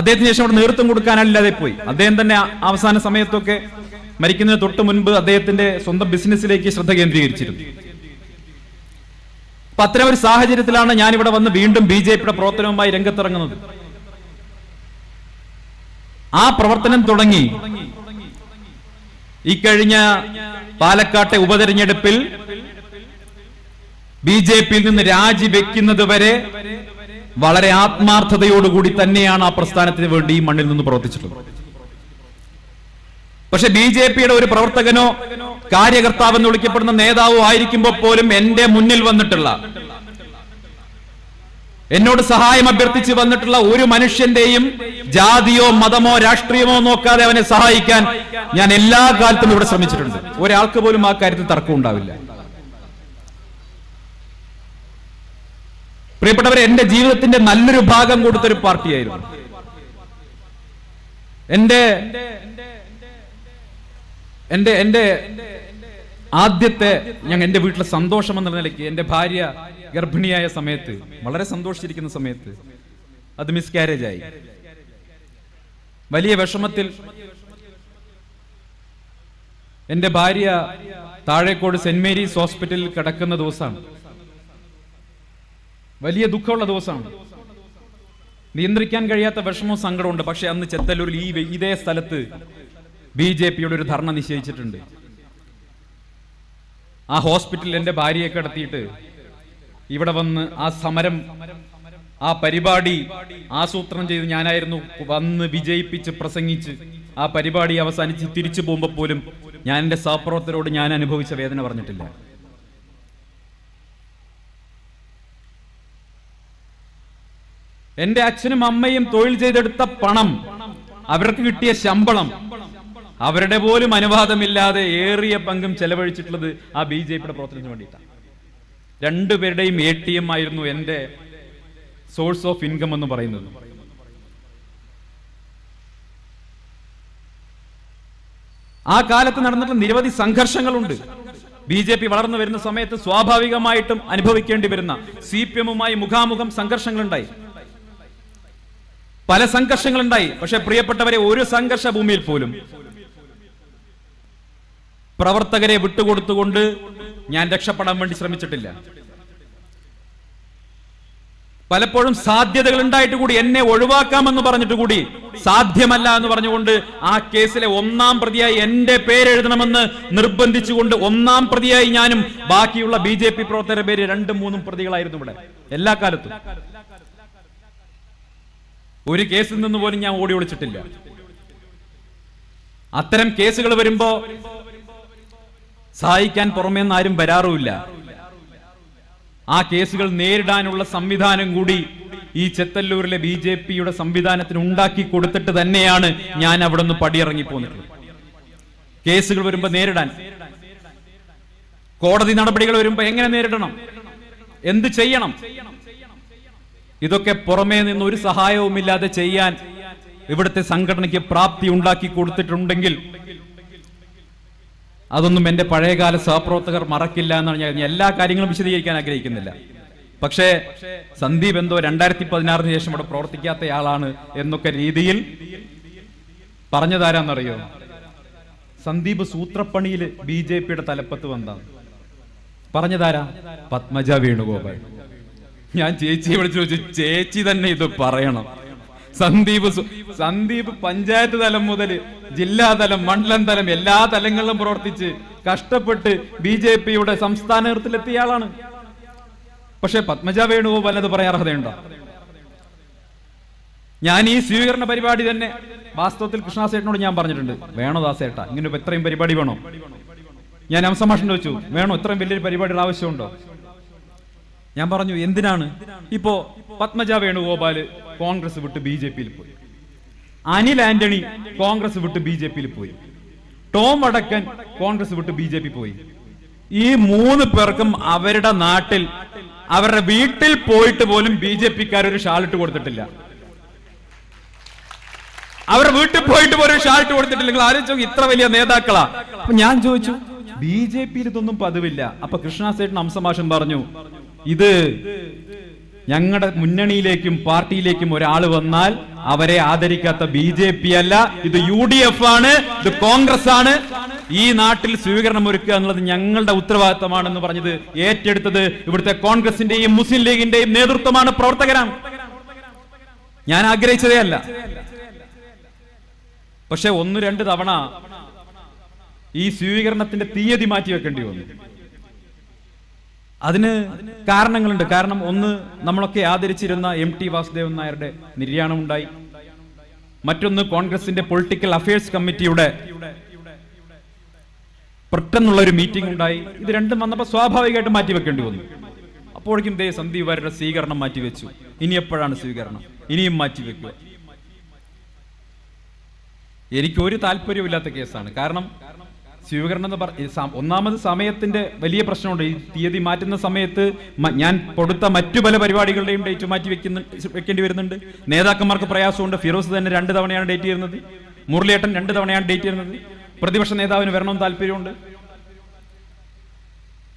അദ്ദേഹത്തിന് ശേഷം അവിടെ നേതൃത്വം കൊടുക്കാനില്ലാതെ പോയി. അദ്ദേഹം തന്നെ അവസാന സമയത്തൊക്കെ മരിക്കുന്നതിന് തൊട്ട് മുൻപ് അദ്ദേഹത്തിന്റെ സ്വന്തം ബിസിനസ്സിലേക്ക് ശ്രദ്ധ കേന്ദ്രീകരിച്ചിരുന്നു. അപ്പൊ അത്തരം ഒരു സാഹചര്യത്തിലാണ് ഞാനിവിടെ വന്ന് വീണ്ടും BJPയുടെ പ്രവർത്തനവുമായി രംഗത്തിറങ്ങുന്നത്. ആ പ്രവർത്തനം തുടങ്ങി ഈ കഴിഞ്ഞ പാലക്കാട്ടെ ഉപതെരഞ്ഞെടുപ്പിൽ BJPയിൽ നിന്ന് രാജിവെക്കുന്നത് വരെ വളരെ ആത്മാർത്ഥതയോടുകൂടി തന്നെയാണ് ആ പ്രസ്ഥാനത്തിന് വേണ്ടി ഈ മണ്ണിൽ നിന്ന് പ്രവർത്തിച്ചിട്ടുള്ളത്. പക്ഷെ BJPയുടെ ഒരു പ്രവർത്തകനോ കാര്യകർത്താവെന്ന് വിളിക്കപ്പെടുന്ന നേതാവോ ആയിരിക്കുമ്പോൾ പോലും എന്റെ മുന്നിൽ വന്നിട്ടുള്ള, എന്നോട് സഹായം അഭ്യർത്ഥിച്ച് വന്നിട്ടുള്ള ഒരു മനുഷ്യന്റെയും ജാതിയോ മതമോ രാഷ്ട്രീയമോ നോക്കാതെ അവനെ സഹായിക്കാൻ ഞാൻ എല്ലാ കാലത്തും ഇവിടെ ശ്രമിച്ചിട്ടുണ്ട്. ഒരാൾക്ക് പോലും ആ കാര്യത്തിൽ തർക്കം ഉണ്ടാവില്ല. പ്രിയപ്പെട്ടവരെ, എന്റെ ജീവിതത്തിന്റെ നല്ലൊരു ഭാഗം കൊടുത്തൊരു പാർട്ടിയായിരുന്നു. എന്റെ ആദ്യത്തെ എന്റെ വീട്ടിലെ സന്തോഷം എന്ന നിലയ്ക്ക് എന്റെ ഭാര്യ ഗർഭിണിയായ സമയത്ത്, വളരെ സന്തോഷിച്ചിരിക്കുന്ന സമയത്ത് അത് മിസ്കാരേജ് ആയി. വലിയ വിഷമത്തിൽ എന്റെ ഭാര്യ താഴേക്കോട് സെന്റ് മേരീസ് ഹോസ്പിറ്റലിൽ കിടക്കുന്ന ദിവസമാണ്. വലിയ ദുഃഖമുള്ള ദിവസമാണ്. നിയന്ത്രിക്കാൻ കഴിയാത്ത വിഷമവും സങ്കടമുണ്ട്. പക്ഷെ അന്ന് ചെത്തല്ലൂരിൽ ഇതേ സ്ഥലത്ത് BJPയുടെ ഒരു ധർണ നിശ്ചയിച്ചിട്ടുണ്ട്. ആ ഹോസ്പിറ്റലിൽ എന്റെ ഭാര്യയെ കിടത്തിയിട്ട് ഇവിടെ വന്ന് ആ സമരം, ആ പരിപാടി ആസൂത്രണം ചെയ്ത് ഞാനായിരുന്നു. വന്ന് വിജയിപ്പിച്ച് പ്രസംഗിച്ച് ആ പരിപാടി അവസാനിച്ച് തിരിച്ചു പോകുമ്പോൾ പോലും ഞാൻ എന്റെ സഹപ്രവർത്തകരോട് ഞാൻ അനുഭവിച്ച വേദന പറഞ്ഞിട്ടില്ല. എന്റെ അച്ഛനും അമ്മയും തൊഴിൽ ചെയ്തെടുത്ത പണം, അവർക്ക് കിട്ടിയ ശമ്പളം, അവരുടെ പോലും അനുവാദമില്ലാതെ ഏറിയ പങ്കും ചെലവഴിച്ചിട്ടുള്ളത് ആ BJPയുടെ പ്രവർത്തനത്തിന് വേണ്ടിയിട്ടാണ്. രണ്ടുപേരുടെയും ATM ആയിരുന്നു എന്റെ സോഴ്സ് ഓഫ് ഇൻകം എന്ന് പറയുന്നത്. ആ കാലത്ത് നടന്നിട്ടുള്ള നിരവധി സംഘർഷങ്ങളുണ്ട്. BJP വളർന്നു വരുന്ന സമയത്ത് സ്വാഭാവികമായിട്ടും അനുഭവിക്കേണ്ടി വരുന്ന CPM-മായി മുഖാമുഖം സംഘർഷങ്ങളുണ്ടായി, പല സംഘർഷങ്ങളുണ്ടായി. പക്ഷെ പ്രിയപ്പെട്ടവരെ, ഒരു സംഘർഷ ഭൂമിയിൽ പോലും പ്രവർത്തകരെ വിട്ടുകൊടുത്തുകൊണ്ട് ഞാൻ രക്ഷപ്പെടാൻ വേണ്ടി ശ്രമിച്ചിട്ടില്ല. പലപ്പോഴും സാധ്യതകൾ ഉണ്ടായിട്ട് കൂടി എന്നെ ഒഴിവാക്കാമെന്ന് പറഞ്ഞിട്ട് കൂടി സാധ്യമല്ല എന്ന് പറഞ്ഞുകൊണ്ട് ആ കേസിലെ ഒന്നാം പ്രതിയായി എന്റെ പേരെഴുതണമെന്ന് നിർബന്ധിച്ചുകൊണ്ട് ഒന്നാം പ്രതിയായി ഞാനും ബാക്കിയുള്ള BJP പ്രവർത്തകരുടെ പേര് 2-3 പ്രതികളായിരുന്നു ഇവിടെ എല്ലാ കാലത്തും. ഒരു കേസിൽ നിന്ന് പോലും ഞാൻ ഓടി ഒളിച്ചിട്ടില്ല. അത്തരം കേസുകൾ വരുമ്പോ സഹായിക്കാൻ പുറമേന്ന് ആരും വരാറുമില്ല. ആ കേസുകൾ നേരിടാനുള്ള സംവിധാനം കൂടി ഈ ചെത്തല്ലൂരിലെ BJPയുടെ സംവിധാനത്തിന് ഉണ്ടാക്കി കൊടുത്തിട്ട് തന്നെയാണ് ഞാൻ അവിടെ നിന്ന് പടിയിറങ്ങി പോന്നിട്ടുള്ളത്. കേസുകൾ വരുമ്പോ നേരിടാൻ, കോടതി നടപടികൾ വരുമ്പോ എങ്ങനെ നേരിടണം, എന്ത് ചെയ്യണം, ഇതൊക്കെ പുറമേ നിന്ന് ഒരു സഹായവുമില്ലാതെ ചെയ്യാൻ ഇവിടുത്തെ സംഘടനയ്ക്ക് പ്രാപ്തി ഉണ്ടാക്കി കൊടുത്തിട്ടുണ്ടെങ്കിൽ അതൊന്നും എന്റെ പഴയകാല സഹപ്രവർത്തകർ മറക്കില്ല എന്നാണ് ഞാൻ എല്ലാ കാര്യങ്ങളും വിശദീകരിക്കാൻ ആഗ്രഹിക്കുന്നില്ല. പക്ഷേ സന്ദീപ് എന്തോ 2016 ശേഷം ഇവിടെ പ്രവർത്തിക്കാത്തയാളാണ് എന്നൊക്കെ രീതിയിൽ പറഞ്ഞതാരാന്നറിയോ? സന്ദീപ് സൂത്രപ്പണിയിൽ BJPയുടെ തലപ്പത്ത് വന്നാണ് പറഞ്ഞതാരാ? പത്മജ വേണുഗോപാൽ. ഞാൻ ചേച്ചിയെ വിളിച്ചു ചോദിച്ചു, ചേച്ചി തന്നെ ഇത് പറയണം. സന്ദീപ് പഞ്ചായത്ത് തലം മുതൽ ജില്ലാതലം, മണ്ഡലം തലം, എല്ലാ തലങ്ങളിലും പ്രവർത്തിച്ച് കഷ്ടപ്പെട്ട് BJPയുടെ സംസ്ഥാന നേതൃത്വത്തിലെത്തിയ ആളാണ്. പക്ഷെ പത്മജ വേണുഗോപാൽ അത് പറയാൻ അർഹതയുണ്ടോ? ഞാൻ ഈ സ്വീകരണ പരിപാടി തന്നെ വാസ്തവത്തിൽ കൃഷ്ണദാസേട്ടനോട് ഞാൻ പറഞ്ഞിട്ടുണ്ട്, വേണോ ദാസേട്ടാ ഇങ്ങനെ ഇത്രയും പരിപാടി വേണോ? ഞാൻ അംസമാഷിനെ വെച്ചു, വേണോ ഇത്രയും വലിയൊരു പരിപാടിയുടെ ആവശ്യമുണ്ടോ? ഞാൻ പറഞ്ഞു എന്തിനാണ്? ഇപ്പോ പത്മജ വേണുഗോപാല് കോൺഗ്രസ് വിട്ട് BJPയിൽ പോയി, അനിൽ ആന്റണി കോൺഗ്രസ് വിട്ട് BJPയിൽ പോയി, ടോം വടക്കൻ കോൺഗ്രസ് വിട്ട് BJP പോയി. ഈ 3 പേർക്കും അവരുടെ നാട്ടിൽ അവരുടെ വീട്ടിൽ പോയിട്ട് പോലും BJPക്കാരൊരു ഷാളിട്ട് കൊടുത്തിട്ടില്ല. അവരുടെ വീട്ടിൽ പോയിട്ട് പോലും ഷാളിട്ട് കൊടുത്തിട്ടില്ല. നിങ്ങൾ ആലോചിച്ചു, ഇത്ര വലിയ നേതാക്കളാ. അപ്പൊ ഞാൻ ചോദിച്ചു, BJPയിൽ ഇതൊന്നും പതിവില്ല. അപ്പൊ കൃഷ്ണദാസേട്ടൻ അംസമാഷൻ പറഞ്ഞു, ഇത് ഞങ്ങളുടെ മുന്നണിയിലേക്കും പാർട്ടിയിലേക്കും ഒരാൾ വന്നാൽ അവരെ ആദരിക്കാത്ത BJP അല്ല, ഇത് UDF ആണ്, ഇത് കോൺഗ്രസ് ആണ്. ഈ നാട്ടിൽ സ്വീകരണം ഒരുക്കുക എന്നുള്ളത് ഞങ്ങളുടെ ഉത്തരവാദിത്തമാണെന്ന് പറഞ്ഞത് ഏറ്റെടുത്തത് ഇവിടുത്തെ കോൺഗ്രസിന്റെയും മുസ്ലിം ലീഗിന്റെയും നേതൃത്വമാണ്, പ്രവർത്തകരാണ്. ഞാൻ ആഗ്രഹിച്ചതേ അല്ല. പക്ഷെ 1-2 തവണ ഈ സ്വീകരണത്തിന്റെ തീയതി മാറ്റി വെക്കേണ്ടി വന്നു. അതിന് കാരണങ്ങളുണ്ട്. കാരണം ഒന്ന്, നമ്മളൊക്കെ ആദരിച്ചിരുന്ന MT വാസുദേവൻ നായരുടെ നിര്യാണം ഉണ്ടായി. മറ്റൊന്ന്, കോൺഗ്രസിന്റെ പൊളിറ്റിക്കൽ അഫയേഴ്സ് കമ്മിറ്റിയുടെ പെട്ടെന്നുള്ള ഒരു മീറ്റിംഗ് ഉണ്ടായി. ഇത് രണ്ടും വന്നപ്പോൾ സ്വാഭാവികമായിട്ട് മാറ്റി വെക്കേണ്ടി വന്നു. അപ്പോഴേക്കും സന്ദീപ് വാര്യരുടെ സ്വീകരണം മാറ്റിവെച്ചു. ഇനി എപ്പോഴാണ് സ്വീകരണം? ഇനിയും മാറ്റിവെക്കുക. എനിക്കൊരു താല്പര്യമില്ലാത്ത കേസാണ്. കാരണം സ്വീകരണം എന്ന് ഒന്നാമത് സമയത്തിന്റെ വലിയ പ്രശ്നമുണ്ട്. ഈ തീയതി മാറ്റുന്ന സമയത്ത് ഞാൻ കൊടുത്ത മറ്റു പല പരിപാടികളുടെയും ഡേറ്റ് മാറ്റി വെക്കേണ്ടി വരുന്നുണ്ട്. നേതാക്കന്മാർക്ക് പ്രയാസമുണ്ട്. ഫിറോസ് തന്നെ 2 തവണയാണ് ഡേറ്റ് ചെയ്യുന്നത്. മുരളിയേട്ടൻ 2 തവണയാണ് ഡേറ്റ് ചെയ്യുന്നത്. പ്രതിപക്ഷ നേതാവിന് വരണമെന്ന് താല്പര്യമുണ്ട്.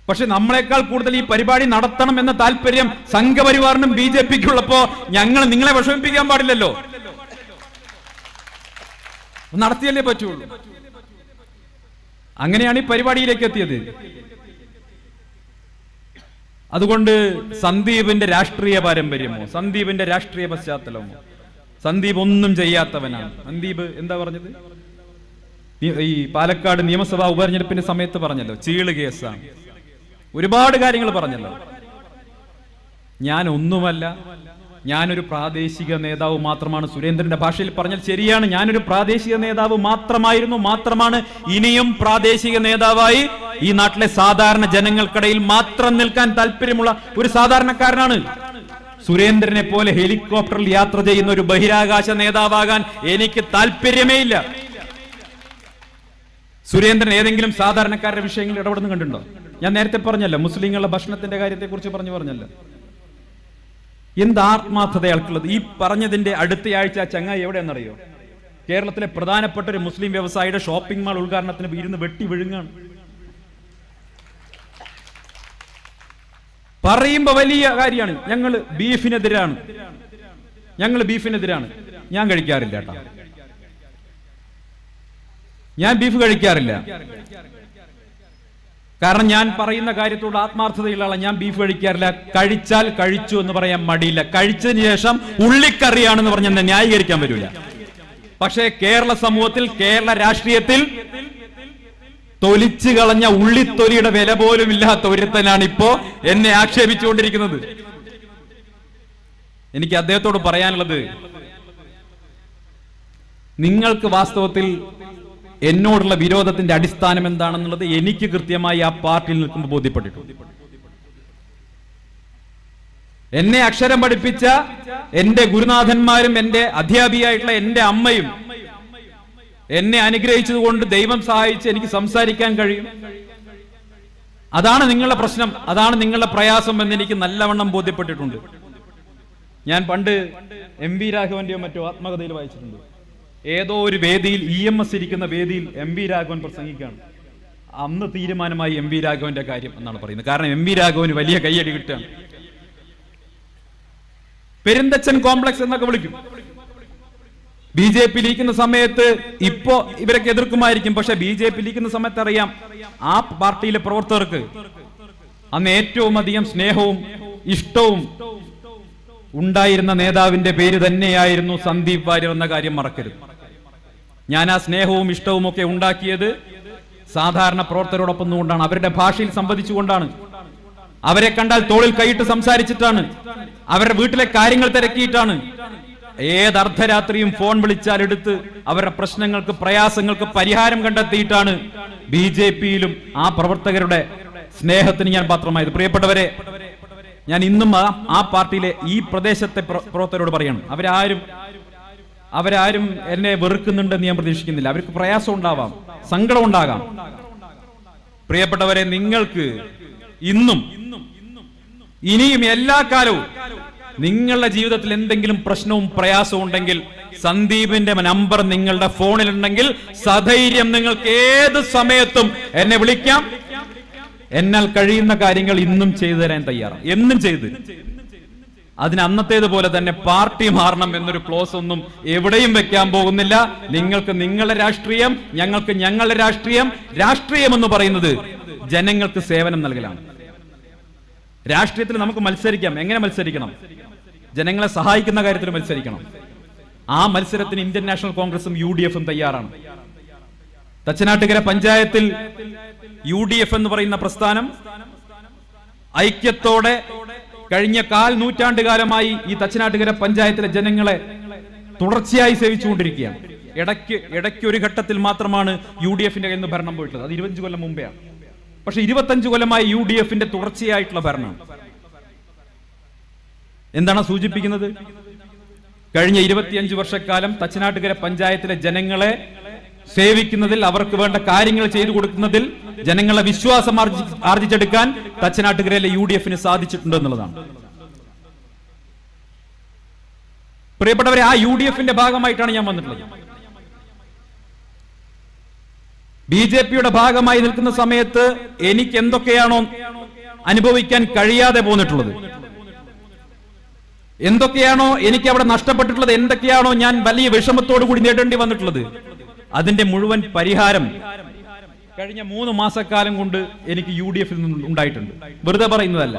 പക്ഷെ നമ്മളെക്കാൾ കൂടുതൽ ഈ പരിപാടി നടത്തണം എന്ന താല്പര്യം സംഘപരിവാറിനും BJPക്കുള്ളപ്പോ ഞങ്ങൾ നിങ്ങളെ വിഷമിപ്പിക്കാൻ പാടില്ലല്ലോ. നടത്തിയല്ലേ പറ്റുള്ളൂ. അങ്ങനെയാണ് ഈ പരിപാടിയിലേക്ക് എത്തിയത്. അതുകൊണ്ട് സന്ദീപിന്റെ രാഷ്ട്രീയ പാരമ്പര്യമോ സന്ദീപിന്റെ രാഷ്ട്രീയ പശ്ചാത്തലമോ, സന്ദീപ് ഒന്നും ചെയ്യാത്തവനാണ്. സന്ദീപ് എന്താ പറഞ്ഞത്? ഈ പാലക്കാട് നിയമസഭാ ഉപതെരഞ്ഞെടുപ്പിന്റെ സമയത്ത് പറഞ്ഞല്ലോ, ചീള് കേസാണ്, ഒരുപാട് കാര്യങ്ങൾ പറഞ്ഞല്ലോ. ഞാൻ ഒന്നുമല്ല, ഞാനൊരു പ്രാദേശിക നേതാവ് മാത്രമാണ്. സുരേന്ദ്രന്റെ ഭാഷയിൽ പറഞ്ഞാൽ ശരിയാണ്. ഞാനൊരു പ്രാദേശിക നേതാവ് മാത്രമാണ്. ഇനിയും പ്രാദേശിക നേതാവായി ഈ നാട്ടിലെ സാധാരണ ജനങ്ങൾക്കിടയിൽ മാത്രം നിൽക്കാൻ താല്പര്യമുള്ള ഒരു സാധാരണക്കാരനാണ്. സുരേന്ദ്രനെ പോലെ ഹെലികോപ്റ്ററിൽ യാത്ര ചെയ്യുന്ന ഒരു ബഹിരാകാശ നേതാവാകാൻ എനിക്ക് താല്പര്യമേ ഇല്ല. സുരേന്ദ്രൻ ഏതെങ്കിലും സാധാരണക്കാരുടെ വിഷയങ്ങളിൽ ഇടപെടുന്നു കണ്ടുണ്ടോ? ഞാൻ നേരത്തെ പറഞ്ഞല്ലോ, മുസ്ലിങ്ങളുടെ ഭക്ഷണത്തിന്റെ കാര്യത്തെ കുറിച്ച് പറഞ്ഞല്ലോ. എന്ത് ആത്മാർത്ഥത അയാൾക്കുള്ളത്. ഈ പറഞ്ഞതിന്റെ അടുത്തയാഴ്ച ചങ്ങായി എവിടെയെന്നറിയോ? കേരളത്തിലെ പ്രധാനപ്പെട്ട ഒരു മുസ്ലിം വ്യവസായിയുടെ ഷോപ്പിംഗ് മാൾ ഉദ്ഘാടനത്തിന് ഇരുന്ന് വെട്ടി വിഴുങ്ങാണ്. പറയുമ്പോ വലിയ കാര്യമാണ്. ഞങ്ങൾ ബീഫിനെതിരാണ്. ഞാൻ കഴിക്കാറില്ല കേട്ടോ. ഞാൻ ബീഫ് കഴിക്കാറില്ല. കാരണം ഞാൻ പറയുന്ന കാര്യത്തോട് ആത്മാർത്ഥതയുള്ള ഞാൻ ബീഫ് കഴിക്കാറില്ല. കഴിച്ചാൽ കഴിച്ചു എന്ന് പറയാൻ മടിയില്ല. കഴിച്ചതിന് ശേഷം ഉള്ളിക്കറിയാണെന്ന് പറഞ്ഞാൽ ന്യായീകരിക്കാൻ പറ്റില്ല. പക്ഷേ കേരള സമൂഹത്തിൽ, കേരള രാഷ്ട്രീയത്തിൽ തൊലിച്ചു കളഞ്ഞ ഉള്ളിത്തൊലിയുടെ വില പോലും ഇല്ലാത്ത ഒരുത്തനാണ് ഇപ്പോ എന്നെ ആക്ഷേപിച്ചുകൊണ്ടിരിക്കുന്നത്. എനിക്ക് അദ്ദേഹത്തോട് പറയാനുള്ളത്, നിങ്ങൾക്ക് വാസ്തവത്തിൽ എന്നോടുള്ള വിരോധത്തിന്റെ അടിസ്ഥാനം എന്താണെന്നുള്ളത് എനിക്ക് കൃത്യമായി ആ പാർട്ടിയിൽ നിൽക്കുമ്പോൾ ബോധ്യപ്പെട്ടിട്ടുണ്ട്. എന്നെ അക്ഷരം പഠിപ്പിച്ച എന്റെ ഗുരുനാഥന്മാരും എന്റെ അധ്യാപികയായിട്ടുള്ള എന്റെ അമ്മയും എന്നെ അനുഗ്രഹിച്ചതുകൊണ്ട് ദൈവം സഹായിച്ച് എനിക്ക് സംസാരിക്കാൻ കഴിയും. അതാണ് നിങ്ങളുടെ പ്രശ്നം, അതാണ് നിങ്ങളുടെ പ്രയാസം എന്ന് എനിക്ക് നല്ലവണ്ണം ബോധ്യപ്പെട്ടിട്ടുണ്ട്. ഞാൻ പണ്ട് MV രാഘവന്റെയോ മറ്റോ ആത്മകഥയിൽ വായിച്ചിട്ടുണ്ട്. ഏതോ ഒരു വേദിയിൽ, EMS ഇരിക്കുന്ന വേദിയിൽ MV രാഘവൻ പ്രസംഗിക്കുകയാണ്. അന്ന് തീരുമാനമായി MV രാഘവന്റെ കാര്യം എന്നാണ് പറയുന്നത്. കാരണം MV രാഘവന് വലിയ കയ്യടി കിട്ടുകയാണ്. പെരുന്തച്ചൻ കോംപ്ലക്സ് എന്നൊക്കെ വിളിക്കും. BJP ഇരിക്കുന്ന സമയത്ത് ഇപ്പോ ഇവരൊക്കെ എതിർക്കുമായിരിക്കും. പക്ഷെ BJP ഇരിക്കുന്ന സമയത്ത് അറിയാം, ആ പാർട്ടിയിലെ പ്രവർത്തകർക്ക് അന്ന് ഏറ്റവും അധികം സ്നേഹവും ഇഷ്ടവും ഉണ്ടായിരുന്ന നേതാവിന്റെ പേര് തന്നെയായിരുന്നു സന്ദീപ് വാര്യർ എന്ന കാര്യം മറക്കരുത്. ഞാൻ ആ സ്നേഹവും ഇഷ്ടവും ഒക്കെ ഉണ്ടാക്കിയത് സാധാരണ പ്രവർത്തകരോടൊപ്പം കൊണ്ടാണ്, അവരുടെ ഭാഷയിൽ സംവദിച്ചുകൊണ്ടാണ്, അവരെ കണ്ടാൽ തോളിൽ കൈയിട്ട് സംസാരിച്ചിട്ടാണ്, അവരുടെ വീട്ടിലെ കാര്യങ്ങൾ തിരക്കിയിട്ടാണ്. ഏത് അർദ്ധരാത്രിയും ഫോൺ വിളിച്ചാൽ എടുത്ത് അവരുടെ പ്രശ്നങ്ങൾക്ക് പ്രയാസങ്ങൾക്ക് പരിഹാരം കണ്ടെത്തിയിട്ടാണ് BJP-യിലും ആ പ്രവർത്തകരുടെ സ്നേഹത്തിന് ഞാൻ പാത്രമായത്. പ്രിയപ്പെട്ടവരെ, ഞാൻ ഇന്നും ആ പാർട്ടിയിലെ ഈ പ്രദേശത്തെ പ്രവർത്തകരോട് പറയണം, അവരാരും എന്നെ വെറുക്കുന്നുണ്ടെന്ന് ഞാൻ പ്രതീക്ഷിക്കുന്നില്ല. അവർക്ക് പ്രയാസം ഉണ്ടാവാം, സങ്കടം ഉണ്ടാകാം. പ്രിയപ്പെട്ടവരെ, നിങ്ങൾക്ക് ഇന്നും ഇനിയും എല്ലാ കാലവും നിങ്ങളുടെ ജീവിതത്തിൽ എന്തെങ്കിലും പ്രശ്നവും പ്രയാസവും ഉണ്ടെങ്കിൽ സന്ദീപിന്റെ നമ്പർ നിങ്ങളുടെ ഫോണിലുണ്ടെങ്കിൽ സധൈര്യം നിങ്ങൾക്ക് ഏത് സമയത്തും എന്നെ വിളിക്കാം. എന്നാൽ കഴിയുന്ന കാര്യങ്ങൾ ഇന്നും ചെയ്തു തരാൻ തയ്യാറാണ്, എന്നും ചെയ്തു. അതിന് അന്നത്തേതുപോലെ തന്നെ പാർട്ടി മാറണം എന്നൊരു ക്ലോസ് ഒന്നും എവിടെയും വെക്കാൻ പോകുന്നില്ല. നിങ്ങൾക്ക് നിങ്ങളുടെ രാഷ്ട്രീയം, ഞങ്ങൾക്ക് ഞങ്ങളുടെ രാഷ്ട്രീയം. രാഷ്ട്രീയം എന്ന് പറയുന്നത് ജനങ്ങൾക്ക് സേവനം നൽകലാണ്. രാഷ്ട്രീയത്തിൽ നമുക്ക് മത്സരിക്കാം. എങ്ങനെ മത്സരിക്കണം? ജനങ്ങളെ സഹായിക്കുന്ന കാര്യത്തിൽ മത്സരിക്കണം. ആ മത്സരത്തിന് ഇന്ത്യൻ നാഷണൽ കോൺഗ്രസും UDF-ഉം തയ്യാറാണ്. തച്ചനാട്ടുകര പഞ്ചായത്തിൽ UDF എന്ന് പറയുന്ന പ്രസ്ഥാനം ഐക്യത്തോടെ കഴിഞ്ഞ 1/4 നൂറ്റാണ്ടുകാലമായി ഈ തച്ചനാട്ടുകര പഞ്ചായത്തിലെ ജനങ്ങളെ തുടർച്ചയായി സേവിച്ചുകൊണ്ടിരിക്കുകയാണ്. ഇടയ്ക്ക് ഒരു ഘട്ടത്തിൽ മാത്രമാണ് UDF-ന്റെ കയ്യിൽ നിന്ന് ഭരണം പോയിട്ടുള്ളത്. അത് 25 കൊല്ലം മുമ്പെയാണ്. പക്ഷെ 25 കൊല്ലമായി UDF-ന്റെ തുടർച്ചയായിട്ടുള്ള ഭരണമാണ്. എന്താണ് സൂചിപ്പിക്കുന്നത്? കഴിഞ്ഞ 25 വർഷക്കാലം തച്ചനാട്ടുകര പഞ്ചായത്തിലെ ജനങ്ങളെ സേവിക്കുന്നതിൽ, അവർക്ക് വേണ്ട കാര്യങ്ങൾ ചെയ്തു കൊടുക്കുന്നതിൽ ജനങ്ങളെ വിശ്വാസം ആർജിച്ചെടുക്കാൻ തച്ചനാട്ടുകരയിലെ UDF-ന് സാധിച്ചിട്ടുണ്ട് എന്നുള്ളതാണ്. പ്രിയപ്പെട്ടവരെ, ആ UDF-ന്റെ ഭാഗമായിട്ടാണ് ഞാൻ വന്നിട്ടുള്ളത്. BJP-യുടെ ഭാഗമായി നിൽക്കുന്ന സമയത്ത് എനിക്ക് എന്തൊക്കെയാണോ അനുഭവിക്കാൻ കഴിയാതെ പോന്നിട്ടുള്ളത്, എന്തൊക്കെയാണോ എനിക്ക് അവിടെ നഷ്ടപ്പെട്ടിട്ടുള്ളത്, എന്തൊക്കെയാണോ ഞാൻ വലിയ വിഷമത്തോടു കൂടി നേടേണ്ടി വന്നിട്ടുള്ളത്, അതിന്റെ മുഴുവൻ പരിഹാരം കഴിഞ്ഞ 3 മാസക്കാലം കൊണ്ട് എനിക്ക് UDF-ൽ നിന്ന് ഉണ്ടായിട്ടുണ്ട്. വെറുതെ പറയുന്നതല്ല.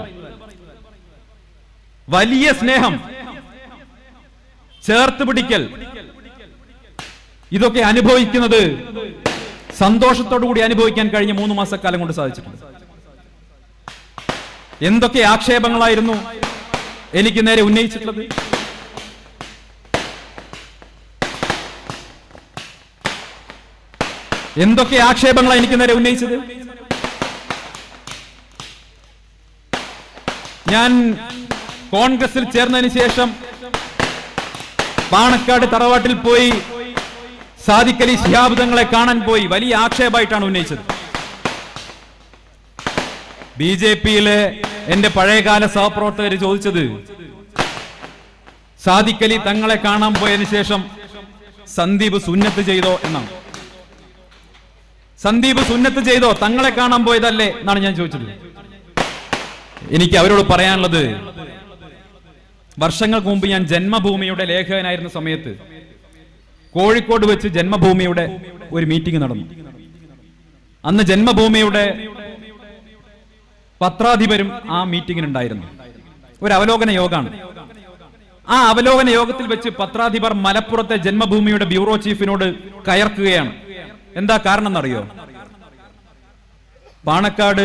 വലിയ സ്നേഹം, ചേർത്ത് പിടിക്കൽ, ഇതൊക്കെ അനുഭവിക്കുന്നത് സന്തോഷത്തോടു കൂടി അനുഭവിക്കാൻ കഴിഞ്ഞ 3 മാസക്കാലം കൊണ്ട് സാധിച്ചിട്ടുണ്ട്. എന്തൊക്കെ ആക്ഷേപങ്ങളായിരുന്നു എനിക്ക് നേരെ ഉന്നയിച്ചിട്ടുള്ളത്. എന്തൊക്കെ ആക്ഷേപങ്ങളാണ് എനിക്ക് നേരെ ഉന്നയിച്ചത്. ഞാൻ കോൺഗ്രസിൽ ചേർന്നതിന് ശേഷം പാണക്കാട് തറവാട്ടിൽ പോയി സാദിഖ് അലി ശിഹാബ് തങ്ങളെ കാണാൻ പോയി. വലിയ ആക്ഷേപമായിട്ടാണ് ഉന്നയിച്ചത്. BJP-യിലെ എന്റെ പഴയകാല സഹപ്രവർത്തകർ ചോദിച്ചത്, സാദിഖ് അലി തങ്ങളെ കാണാൻ പോയതിനു ശേഷം സന്ദീപ് സുന്നത്ത് ചെയ്തോ എന്നാണ്. സന്ദീപ് സുന്നത്ത് ചെയ്തോ, തങ്ങളെ കാണാൻ പോയതല്ലേ എന്നാണ് ഞാൻ ചോദിച്ചത്. എനിക്ക് അവരോട് പറയാനുള്ളത്, വർഷങ്ങൾക്ക് മുമ്പ് ഞാൻ ജന്മഭൂമിയുടെ ലേഖകനായിരുന്ന സമയത്ത് കോഴിക്കോട് വെച്ച് ജന്മഭൂമിയുടെ ഒരു മീറ്റിംഗ് നടന്നു. അന്ന് ജന്മഭൂമിയുടെ പത്രാധിപരും ആ മീറ്റിംഗിനുണ്ടായിരുന്നു. ഒരു അവലോകന യോഗമാണ്. ആ അവലോകന യോഗത്തിൽ വെച്ച് പത്രാധിപർ മലപ്പുറത്തെ ജന്മഭൂമിയുടെ ബ്യൂറോ ചീഫിനോട് കയർക്കുകയാണ്. എന്താ കാരണം എന്നറിയോ? പാണക്കാട്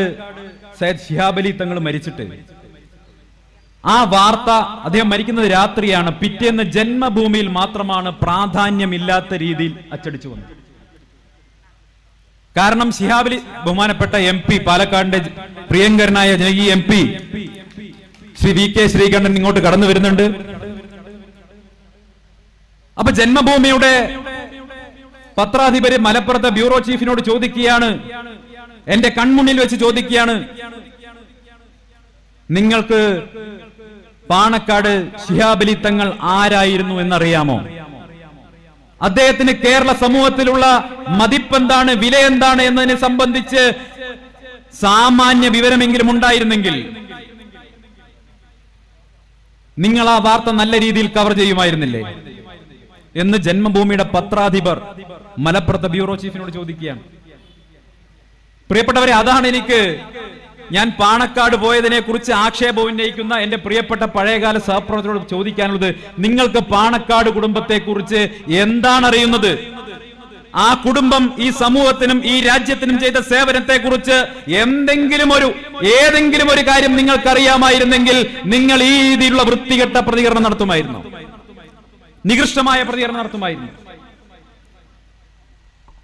സയ്യിദ് ശിഹാബ് അലി തങ്ങൾ മരിച്ചിട്ട് ആ വാർത്ത, അദ്ദേഹം മരിക്കുന്നത് രാത്രിയാണ്, പിറ്റേന്ന് ജന്മഭൂമിയിൽ മാത്രമാണ് പ്രാധാന്യമില്ലാത്ത രീതിയിൽ അച്ചടിച്ചു വന്നത്. കാരണം ശിഹാബ് അലി, ബഹുമാനപ്പെട്ട MP, പാലക്കാടിന്റെ പ്രിയങ്കരനായ ജനകീയ MP ശ്രീ VK ശ്രീകണ്ഠൻ ഇങ്ങോട്ട് കടന്നു വരുന്നുണ്ട്. അപ്പൊ ജന്മഭൂമിയുടെ പത്രാധിപര് മലപ്പുറത്തെ ബ്യൂറോ ചീഫിനോട് ചോദിക്കുകയാണ്, എന്റെ കൺമുന്നിൽ വെച്ച് ചോദിക്കുകയാണ്, നിങ്ങൾക്ക് പാണക്കാട് ശിഹാബ് അലി തങ്ങൾ ആരായിരുന്നു എന്നറിയാമോ? അദ്ദേഹത്തിന് കേരള സമൂഹത്തിലുള്ള മതിപ്പെന്താണ്, വില എന്താണ് എന്നതിനെ സംബന്ധിച്ച് സാമാന്യ വിവരമെങ്കിലും ഉണ്ടായിരുന്നെങ്കിൽ നിങ്ങൾ ആ വാർത്ത നല്ല രീതിയിൽ കവർ ചെയ്യുമായിരുന്നില്ലേ എന്ന് ജന്മഭൂമിയുടെ പത്രാധിപർ മലപ്പുറത്തെ ബ്യൂറോ ചീഫിനോട് ചോദിക്കുകയാണ്. പ്രിയപ്പെട്ടവരെ, അതാണ് എനിക്ക് ഞാൻ പാണക്കാട് പോയതിനെ കുറിച്ച് ആക്ഷേപം ഉന്നയിക്കുന്ന എന്റെ പ്രിയപ്പെട്ട പഴയകാല സഹപ്രവർത്തകരോട് ചോദിക്കാനുള്ളത്, നിങ്ങൾക്ക് പാണക്കാട് കുടുംബത്തെ കുറിച്ച് എന്താണ് അറിയുന്നത്? ആ കുടുംബം ഈ സമൂഹത്തിനും ഈ രാജ്യത്തിനും ചെയ്ത സേവനത്തെ കുറിച്ച് ഏതെങ്കിലും ഒരു കാര്യം നിങ്ങൾക്കറിയാമായിരുന്നെങ്കിൽ നിങ്ങൾ ഈ രീതിയിലുള്ള വൃത്തികെട്ട പ്രതികരണം നടത്തുമായിരുന്നു, നികൃഷ്ടമായ പ്രതികരണം നടത്തുമായിരുന്നു.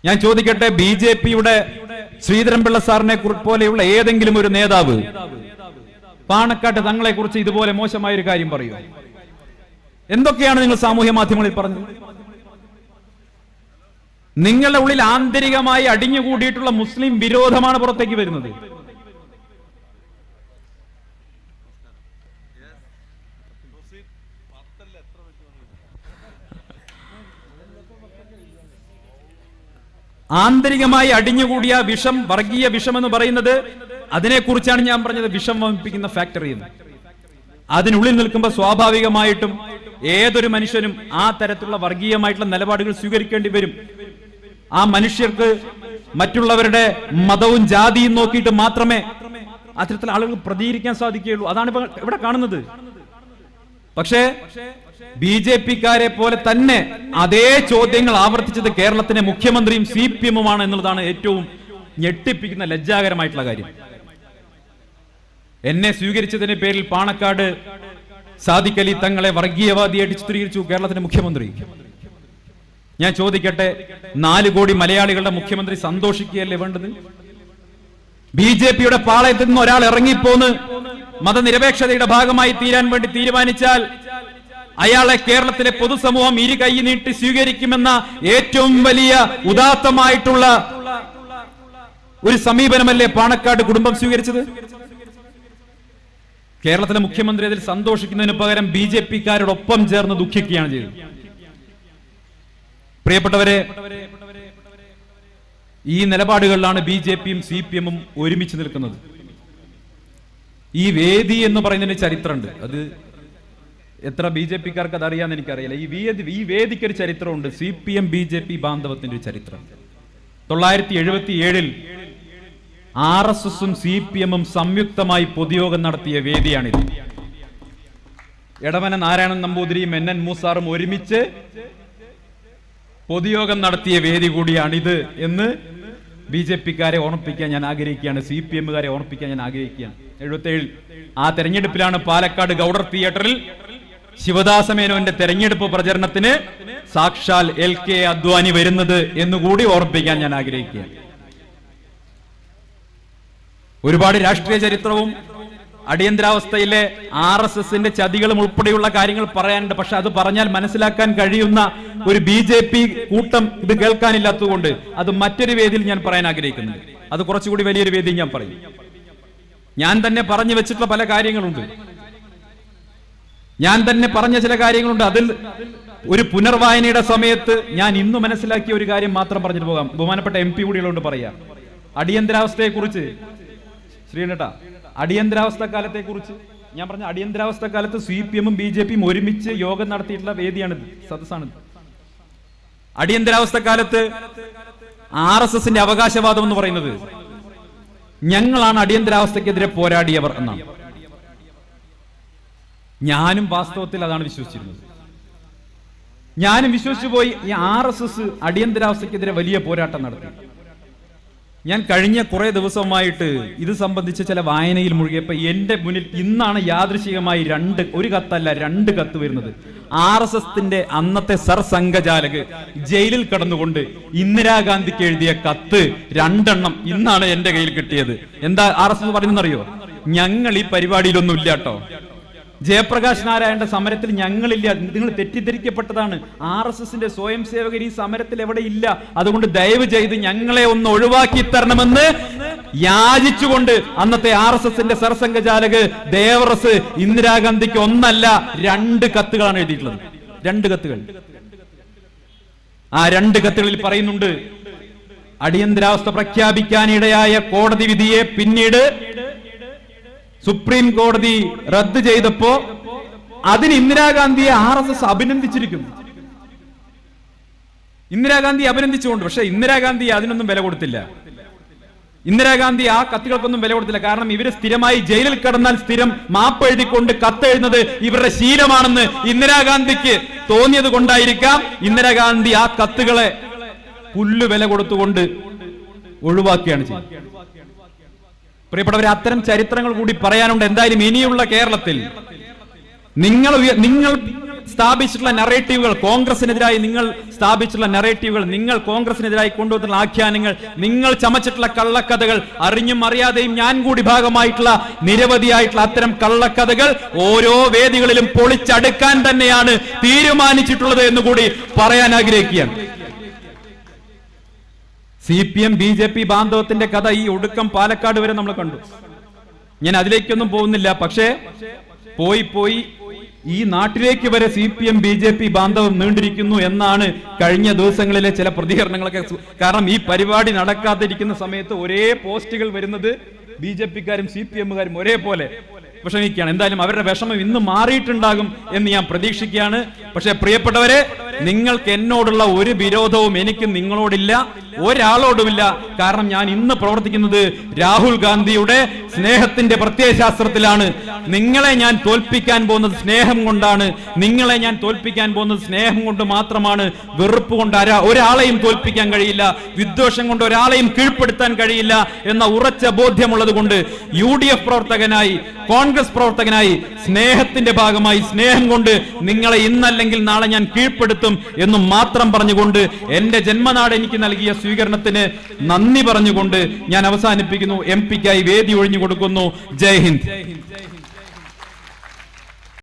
ഞാൻ ചോദിക്കട്ടെ, BJP-യുടെ ശ്രീധരൻപിള്ള സാറിനെ പോലെയുള്ള ഏതെങ്കിലും ഒരു നേതാവ് പാണക്കാട്ട് തങ്ങളെ കുറിച്ച് ഇതുപോലെ മോശമായ ഒരു കാര്യം പറയൂ? എന്തൊക്കെയാണ് നിങ്ങൾ സാമൂഹ്യ മാധ്യമങ്ങളിൽ പറഞ്ഞത്? നിങ്ങളുടെ ഉള്ളിൽ ആന്തരികമായി അടിഞ്ഞുകൂടിയിട്ടുള്ള മുസ്ലിം വിരോധമാണ് പുറത്തേക്ക് വരുന്നത്. ആന്തരികമായി അടിഞ്ഞുകൂടിയ വിഷം, വർഗീയ വിഷം എന്ന് പറയുന്നത്, അതിനെക്കുറിച്ചാണ് ഞാൻ പറഞ്ഞത്. വിഷം വമിപ്പിക്കുന്ന ഫാക്ടറി എന്ന്. അതിനുള്ളിൽ നിൽക്കുമ്പോൾ സ്വാഭാവികമായിട്ടും ഏതൊരു മനുഷ്യനും ആ തരത്തിലുള്ള വർഗീയമായിട്ടുള്ള നിലപാടുകൾ സ്വീകരിക്കേണ്ടി വരും. ആ മനുഷ്യർക്ക് മറ്റുള്ളവരുടെ മതവും ജാതിയും നോക്കിയിട്ട് മാത്രമേ അത്തരത്തിലുള്ള ആളുകൾ പ്രതികരിക്കാൻ സാധിക്കുകയുള്ളൂ. അതാണ് ഇവിടെ കാണുന്നത്. പക്ഷേ BJP-ക്കാരെ പോലെ തന്നെ അതേ ചോദ്യങ്ങൾ ആവർത്തിച്ചത് കേരളത്തിലെ മുഖ്യമന്ത്രിയും CPM-ഉമാണ് എന്നുള്ളതാണ് ഏറ്റവും ഞെട്ടിപ്പിക്കുന്ന ലജ്ജാകരമായിട്ടുള്ള കാര്യം. എന്നെ സ്വീകരിച്ചതിന്റെ പേരിൽ പാണക്കാട് സാദിഖ് അലി തങ്ങളെ വർഗീയവാദിയായിട്ട് ചിത്രീകരിച്ചു കേരളത്തിന്റെ മുഖ്യമന്ത്രി. ഞാൻ ചോദിക്കട്ടെ, 4 കോടി മലയാളികളുടെ മുഖ്യമന്ത്രി സന്തോഷിക്കുകയല്ലേ വേണ്ടത്? BJP-യുടെ പാളയത്തിൽ നിന്ന് ഒരാൾ ഇറങ്ങിപ്പോന്ന് മതനിരപേക്ഷതയുടെ ഭാഗമായി തീരാൻ വേണ്ടി തീരുമാനിച്ചാൽ അയാളെ കേരളത്തിലെ പൊതുസമൂഹം ഇരു കൈ നീട്ടി സ്വീകരിക്കുമെന്ന ഏറ്റവും വലിയ ഉദാത്തമായിട്ടുള്ള ഒരു സമീപനമല്ലേ പാണക്കാട് കുടുംബം സ്വീകരിച്ചത്? കേരളത്തിലെ മുഖ്യമന്ത്രി അതിൽ സന്തോഷിക്കുന്നതിന് പകരം BJP-ക്കാരോടൊപ്പം ചേർന്ന് ദുഃഖിക്കുകയാണ് ചെയ്തത്. പ്രിയപ്പെട്ടവരെ, ഈ നിലപാടുകളിലാണ് BJP-യും CPM-ഉം ഒരുമിച്ച് നിൽക്കുന്നത്. ഈ വേദി എന്ന് പറയുന്നതിന് ചരിത്രമുണ്ട്. അത് എത്ര BJP-ക്കാർക്ക് അത് അറിയാന്ന് എനിക്കറിയില്ല. ഈ വേദിക്ക് ഒരു ചരിത്രമുണ്ട്. CPM BJP ബാന്ധവത്തിന്റെ ഒരു ചരിത്രം. 977-ൽ RSS-ഉം CPM-ഉം സംയുക്തമായി പൊതുയോഗം നടത്തിയ വേദിയാണിത്. എടവന നാരായണൻ നമ്പൂതിരിയും NN മൂസാറും ഒരുമിച്ച് പൊതുയോഗം നടത്തിയ വേദി കൂടിയാണിത് എന്ന് BJP-ക്കാരെ ഓർമ്മിപ്പിക്കാൻ ഞാൻ ആഗ്രഹിക്കുകയാണ്, CPM-കാരെ ഓർമ്മിപ്പിക്കാൻ ഞാൻ ആഗ്രഹിക്കുകയാണ്. 77 ആ തെരഞ്ഞെടുപ്പിലാണ് പാലക്കാട് ഗൗഡർ തിയേറ്ററിൽ ശിവദാസ മേനോന്റെ തെരഞ്ഞെടുപ്പ് പ്രചരണത്തിന് സാക്ഷാൽ LK അദ്വാനി വരുന്നത് എന്നുകൂടി ഓർമ്മിപ്പിക്കാൻ ഞാൻ ആഗ്രഹിക്കുകയാണ്. ഒരുപാട് രാഷ്ട്രീയ ചരിത്രവും അടിയന്തരാവസ്ഥയിലെ RSS-ന്റെ ചതികളും ഉൾപ്പെടെയുള്ള കാര്യങ്ങൾ പറയാനുണ്ട്. പക്ഷെ അത് പറഞ്ഞാൽ മനസ്സിലാക്കാൻ കഴിയുന്ന ഒരു BJP കൂട്ടം ഇത് കേൾക്കാനില്ലാത്തതുകൊണ്ട് അത് മറ്റൊരു വേദിയിൽ ഞാൻ പറയാൻ ആഗ്രഹിക്കുന്നുണ്ട്. അത് കുറച്ചുകൂടി വലിയൊരു വേദിയിൽ ഞാൻ പറയും. ഞാൻ തന്നെ പറഞ്ഞു വെച്ചിട്ടുള്ള പല കാര്യങ്ങളുണ്ട്. ഞാൻ തന്നെ പറഞ്ഞ ചില കാര്യങ്ങളുണ്ട്. അതിൽ ഒരു പുനർവായനയുടെ സമയത്ത് ഞാൻ ഇന്ന് മനസ്സിലാക്കിയ ഒരു കാര്യം മാത്രം പറഞ്ഞിട്ട് പോകാം. ബഹുമാനപ്പെട്ട MP കൂടിയുള്ളതുകൊണ്ട് പറയാം. അടിയന്തരാവസ്ഥയെ കുറിച്ച് ശ്രീനേട്ടാ, അടിയന്തരാവസ്ഥ കാലത്തെ കുറിച്ച് ഞാൻ പറഞ്ഞ അടിയന്തരാവസ്ഥ കാലത്ത് CPM-ഉം BJP-യും ഒരുമിച്ച് യോഗം നടത്തിയിട്ടുള്ള വേദിയാണിത്, സദസ്സാണിത്. അടിയന്തരാവസ്ഥ കാലത്ത് RSS-ന്റെ അവകാശവാദം എന്ന് പറയുന്നത് ഞങ്ങളാണ് അടിയന്തരാവസ്ഥക്കെതിരെ പോരാടിയവർ എന്നാണ്. ഞാനും വാസ്തവത്തിൽ അതാണ് വിശ്വസിച്ചിരുന്നത്. ഞാനും വിശ്വസിച്ചു പോയി. ഈ RSS അടിയന്തരാവസ്ഥക്കെതിരെ വലിയ പോരാട്ടം നടത്തി. ഞാൻ കഴിഞ്ഞ കുറെ ദിവസമായിട്ട് ഇത് സംബന്ധിച്ച് ചില വായനയിൽ മുഴുകിയപ്പോ എന്റെ മുന്നിൽ ഇന്നാണ് യാദൃശികമായി ഒരു കത്തല്ല 2 കത്ത് വരുന്നത്. RSS-ന്റെ അന്നത്തെ സർസംഘചാലക് ജയിലിൽ കടന്നുകൊണ്ട് ഇന്ദിരാഗാന്ധിക്ക് എഴുതിയ കത്ത് 2 എണ്ണം ഇന്നാണ് എന്റെ കയ്യിൽ കിട്ടിയത്. എന്താ RSS പറയുന്നറിയോ? ഞങ്ങൾ ഈ പരിപാടിയിലൊന്നും ഇല്ല കേട്ടോ. ജയപ്രകാശ് നാരായണന്റെ സമരത്തിൽ ഞങ്ങളില്ല, നിങ്ങൾ തെറ്റിദ്ധരിക്കപ്പെട്ടതാണ്. RSS-ന്റെ സ്വയം സേവകർ ഈ സമരത്തിൽ എവിടെ ഇല്ല. അതുകൊണ്ട് ദയവ് ചെയ്ത് ഞങ്ങളെ ഒന്ന് ഒഴിവാക്കി തരണമെന്ന് യാചിച്ചുകൊണ്ട് അന്നത്തെ RSS-ന്റെ സർസംഘചാലക് ദേവറസ് ഇന്ദിരാഗാന്ധിക്ക് 1 അല്ല 2 കത്തുകളാണ് എഴുതിയിട്ടുള്ളത്. 2 കത്തുകൾ. ആ 2 കത്തുകളിൽ പറയുന്നുണ്ട്, അടിയന്തരാവസ്ഥ പ്രഖ്യാപിക്കാനിടയായ കോടതി വിധിയെ പിന്നീട് സുപ്രീം കോടതി റദ്ദ് ചെയ്തപ്പോ അതിന് ഇന്ദിരാഗാന്ധിയെ RSS അഭിനന്ദിച്ചിരിക്കുന്നു. ഇന്ദിരാഗാന്ധി അഭിനന്ദിച്ചുകൊണ്ട്. പക്ഷെ ഇന്ദിരാഗാന്ധി അതിനൊന്നും വില കൊടുത്തില്ല. ഇന്ദിരാഗാന്ധി ആ കത്തുകൾക്കൊന്നും വില കൊടുത്തില്ല. കാരണം ഇവര് സ്ഥിരമായി ജയിലിൽ കിടന്നാൽ സ്ഥിരം മാപ്പ് എഴുതിക്കൊണ്ട് കത്തെഴുതുന്നത് ഇവരുടെ ശീലമാണെന്ന് ഇന്ദിരാഗാന്ധിക്ക് തോന്നിയത് കൊണ്ടായിരിക്കാം ഇന്ദിരാഗാന്ധി ആ കത്തുകളെ പുല്ലുവില കൊടുത്തുകൊണ്ട് ഒഴിവാക്കുകയാണ് ചെയ്യുന്നത്. പ്രിയപ്പെട്ടവരെ, അത്തരം ചരിത്രങ്ങൾ കൂടി പറയാനുണ്ട്. എന്തായാലും ഇനിയുള്ള കേരളത്തിൽ നിങ്ങൾ സ്ഥാപിച്ചിട്ടുള്ള നറേറ്റീവുകൾ, കോൺഗ്രസിനെതിരായി നിങ്ങൾ സ്ഥാപിച്ചിട്ടുള്ള നറേറ്റീവുകൾ, നിങ്ങൾ കോൺഗ്രസിനെതിരായി കൊണ്ടുവന്നിട്ടുള്ള ആഖ്യാനങ്ങൾ, നിങ്ങൾ ചമച്ചിട്ടുള്ള കള്ളക്കഥകൾ, അറിഞ്ഞും അറിയാതെയും ഞാൻ കൂടി ഭാഗമായിട്ടുള്ള നിരവധിയായിട്ടുള്ള അത്തരം കള്ളക്കഥകൾ ഓരോ വേദികളിലും പൊളിച്ചടുക്കാൻ തന്നെയാണ് തീരുമാനിച്ചിട്ടുള്ളത് എന്നുകൂടി പറയാൻ ആഗ്രഹിക്കുകയാണ്. CPM BJP ബാന്ധവത്തിന്റെ കഥ ഈ ഒടുക്കം പാലക്കാട് വരെ നമ്മൾ കണ്ടു. ഞാൻ അതിലേക്കൊന്നും പോകുന്നില്ല. പക്ഷേ പോയി ഈ നാട്ടിലേക്ക് വരെ CPM BJP ബാന്ധവം നീണ്ടിരിക്കുന്നു എന്നാണ് കഴിഞ്ഞ ദിവസങ്ങളിലെ ചില പ്രതികരണങ്ങളൊക്കെ. കാരണം ഈ പരിപാടി നടക്കാതിരിക്കുന്ന സമയത്ത് ഒരേ പോസ്റ്റുകൾ വരുന്നത് BJP-ക്കാരും CPM-കാരും ഒരേപോലെ വിഷമിക്കുകയാണ്. എന്തായാലും അവരുടെ വിഷമം ഇന്ന് മാറിയിട്ടുണ്ടാകും എന്ന് ഞാൻ പ്രതീക്ഷിക്കുകയാണ്. പക്ഷെ പ്രിയപ്പെട്ടവരെ, നിങ്ങൾക്ക് എന്നോടുള്ള ഒരു വിരോധവും എനിക്ക് നിങ്ങളോടില്ല, ഒരാളോടുമില്ല. കാരണം ഞാൻ ഇന്ന് പ്രവർത്തിക്കുന്നത് രാഹുൽ ഗാന്ധിയുടെ സ്നേഹത്തിന്റെ പ്രത്യയശാസ്ത്രത്തിലാണ്. നിങ്ങളെ ഞാൻ തോൽപ്പിക്കാൻ പോകുന്നത് സ്നേഹം കൊണ്ടാണ്. നിങ്ങളെ ഞാൻ തോൽപ്പിക്കാൻ പോകുന്നത് സ്നേഹം കൊണ്ട് മാത്രമാണ്. വെറുപ്പ് കൊണ്ട് ഒരാളെയും തോൽപ്പിക്കാൻ കഴിയില്ല. വിദ്വേഷം കൊണ്ട് ഒരാളെയും കീഴ്പ്പെടുത്താൻ കഴിയില്ല എന്ന ഉറച്ച ബോധ്യമുള്ളത് കൊണ്ട് UDF പ്രവർത്തകനായി, കോൺഗ്രസ് പ്രവർത്തകനായി, സ്നേഹത്തിന്റെ ഭാഗമായി, സ്നേഹം കൊണ്ട് നിങ്ങളെ ഇന്നല്ലെങ്കിൽ നാളെ ഞാൻ കീഴ്പ്പെടുത്തും എന്നും മാത്രം പറഞ്ഞുകൊണ്ട് എന്റെ ജന്മനാട് എനിക്ക് നൽകിയ സ്വീകരണത്തിന് നന്ദി പറഞ്ഞുകൊണ്ട് ഞാൻ അവസാനിപ്പിക്കുന്നു. MP-ക്കായി വേദി ഒഴിഞ്ഞു കൊടുക്കുന്നു. ജയ് ഹിന്ദ്.